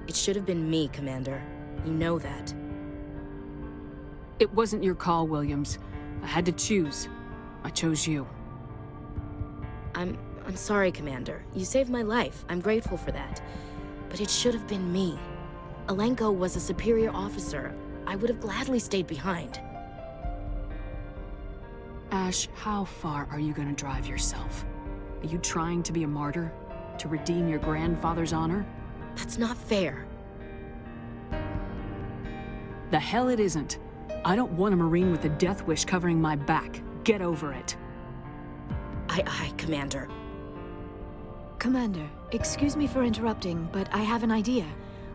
It should have been me, Commander. You know that. It wasn't your call, Williams. I had to choose. I chose you. I'm sorry, Commander. You saved my life. I'm grateful for that. But it should have been me. Alenko was a superior officer. I would have gladly stayed behind. Ash, how far are you gonna drive yourself? Are you trying to be a martyr? To redeem your grandfather's honor? That's not fair. The hell it isn't. I don't want a Marine with a death wish covering my back. Get over it. Aye, Commander. Commander, excuse me for interrupting, but I have an idea.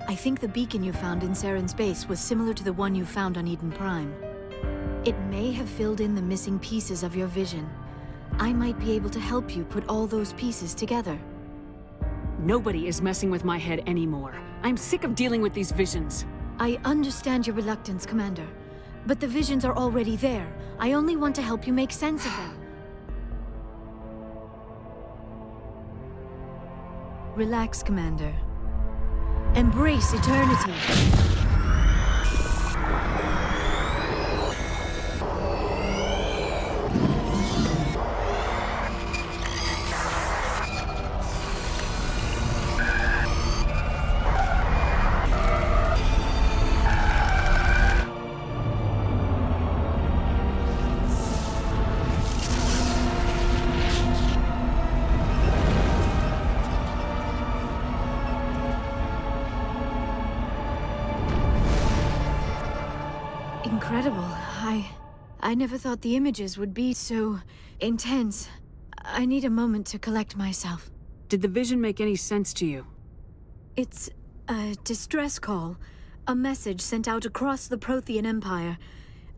I think the beacon you found in Saren's base was similar to the one you found on Eden Prime. It may have filled in the missing pieces of your vision. I might be able to help you put all those pieces together. Nobody is messing with my head anymore. I'm sick of dealing with these visions. I understand your reluctance, Commander. But the visions are already there. I only want to help you make sense of them. Relax, Commander. Embrace eternity. incredible. I never thought the images would be so intense. I need a moment to collect myself. Did the vision make any sense to you? It's a distress call. A message sent out across the Prothean Empire.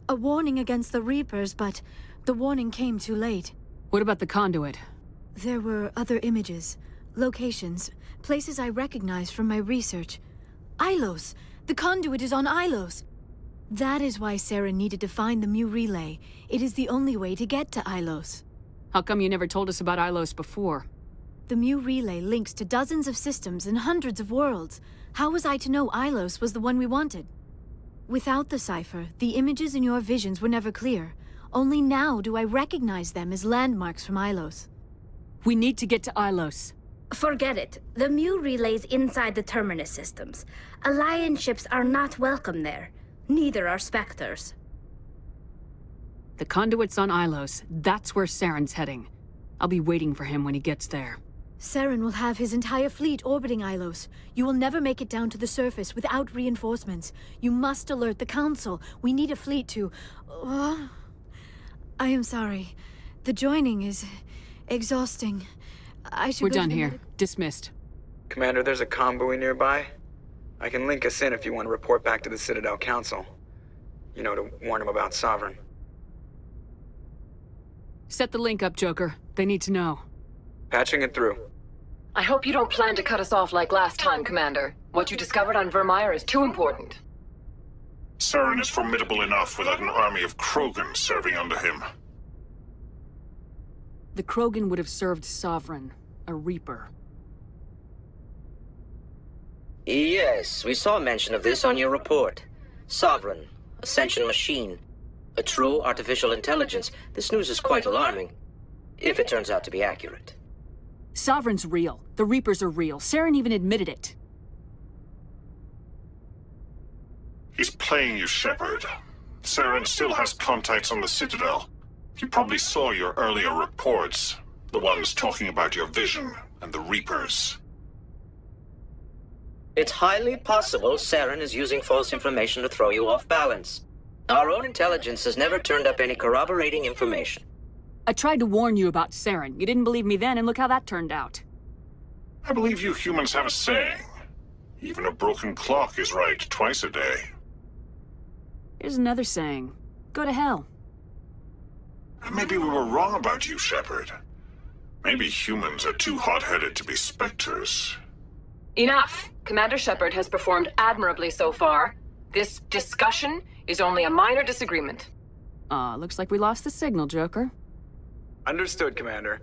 A warning against the Reapers, but the warning came too late. What about the conduit? There were other images, locations, places I recognized from my research. Ilos! The conduit is on Ilos! That is why Saren needed to find the Mu relay. It is the only way to get to Ilos. How come you never told us about Ilos before? The Mu relay links to dozens of systems and hundreds of worlds. How was I to know Ilos was the one we wanted? Without the cipher, the images in your visions were never clear. Only now do I recognize them as landmarks from Ilos. We need to get to Ilos. Forget it. The Mu relay's inside the Terminus systems. Alliance ships are not welcome there. Neither are Spectres. The conduit's on Ilos. That's where Saren's heading. I'll be waiting for him when he gets there. Saren will have his entire fleet orbiting Ilos. You will never make it down to the surface without reinforcements. You must alert the Council. We need a fleet to... I am sorry. The joining is exhausting. I should We're go to done the here. Dismissed. Commander, there's a convoy nearby. I can link us in if you want to report back to the Citadel Council. You know, to warn them about Sovereign. Set the link up, Joker. They need to know. Patching it through. I hope you don't plan to cut us off like last time, Commander. What you discovered on Vermeer is too important. Saren is formidable enough without an army of Krogan serving under him. The Krogan would have served Sovereign, a Reaper. Yes, we saw mention of this on your report. Sovereign, Ascension machine, a true artificial intelligence. This news is quite alarming, if it turns out to be accurate. Sovereign's real. The Reapers are real. Saren even admitted it. He's playing you, Shepard. Saren still has contacts on the Citadel. He probably saw your earlier reports, the ones talking about your vision and the Reapers. It's highly possible Saren is using false information to throw you off balance. Our own intelligence has never turned up any corroborating information. I tried to warn you about Saren. You didn't believe me then, and look how that turned out. I believe you humans have a saying. Even a broken clock is right twice a day. Here's another saying. Go to hell. Maybe we were wrong about you, Shepard. Maybe humans are too hot-headed to be Spectres. Enough! Commander Shepard has performed admirably so far. This discussion is only a minor disagreement. Looks like we lost the signal, Joker. Understood, Commander.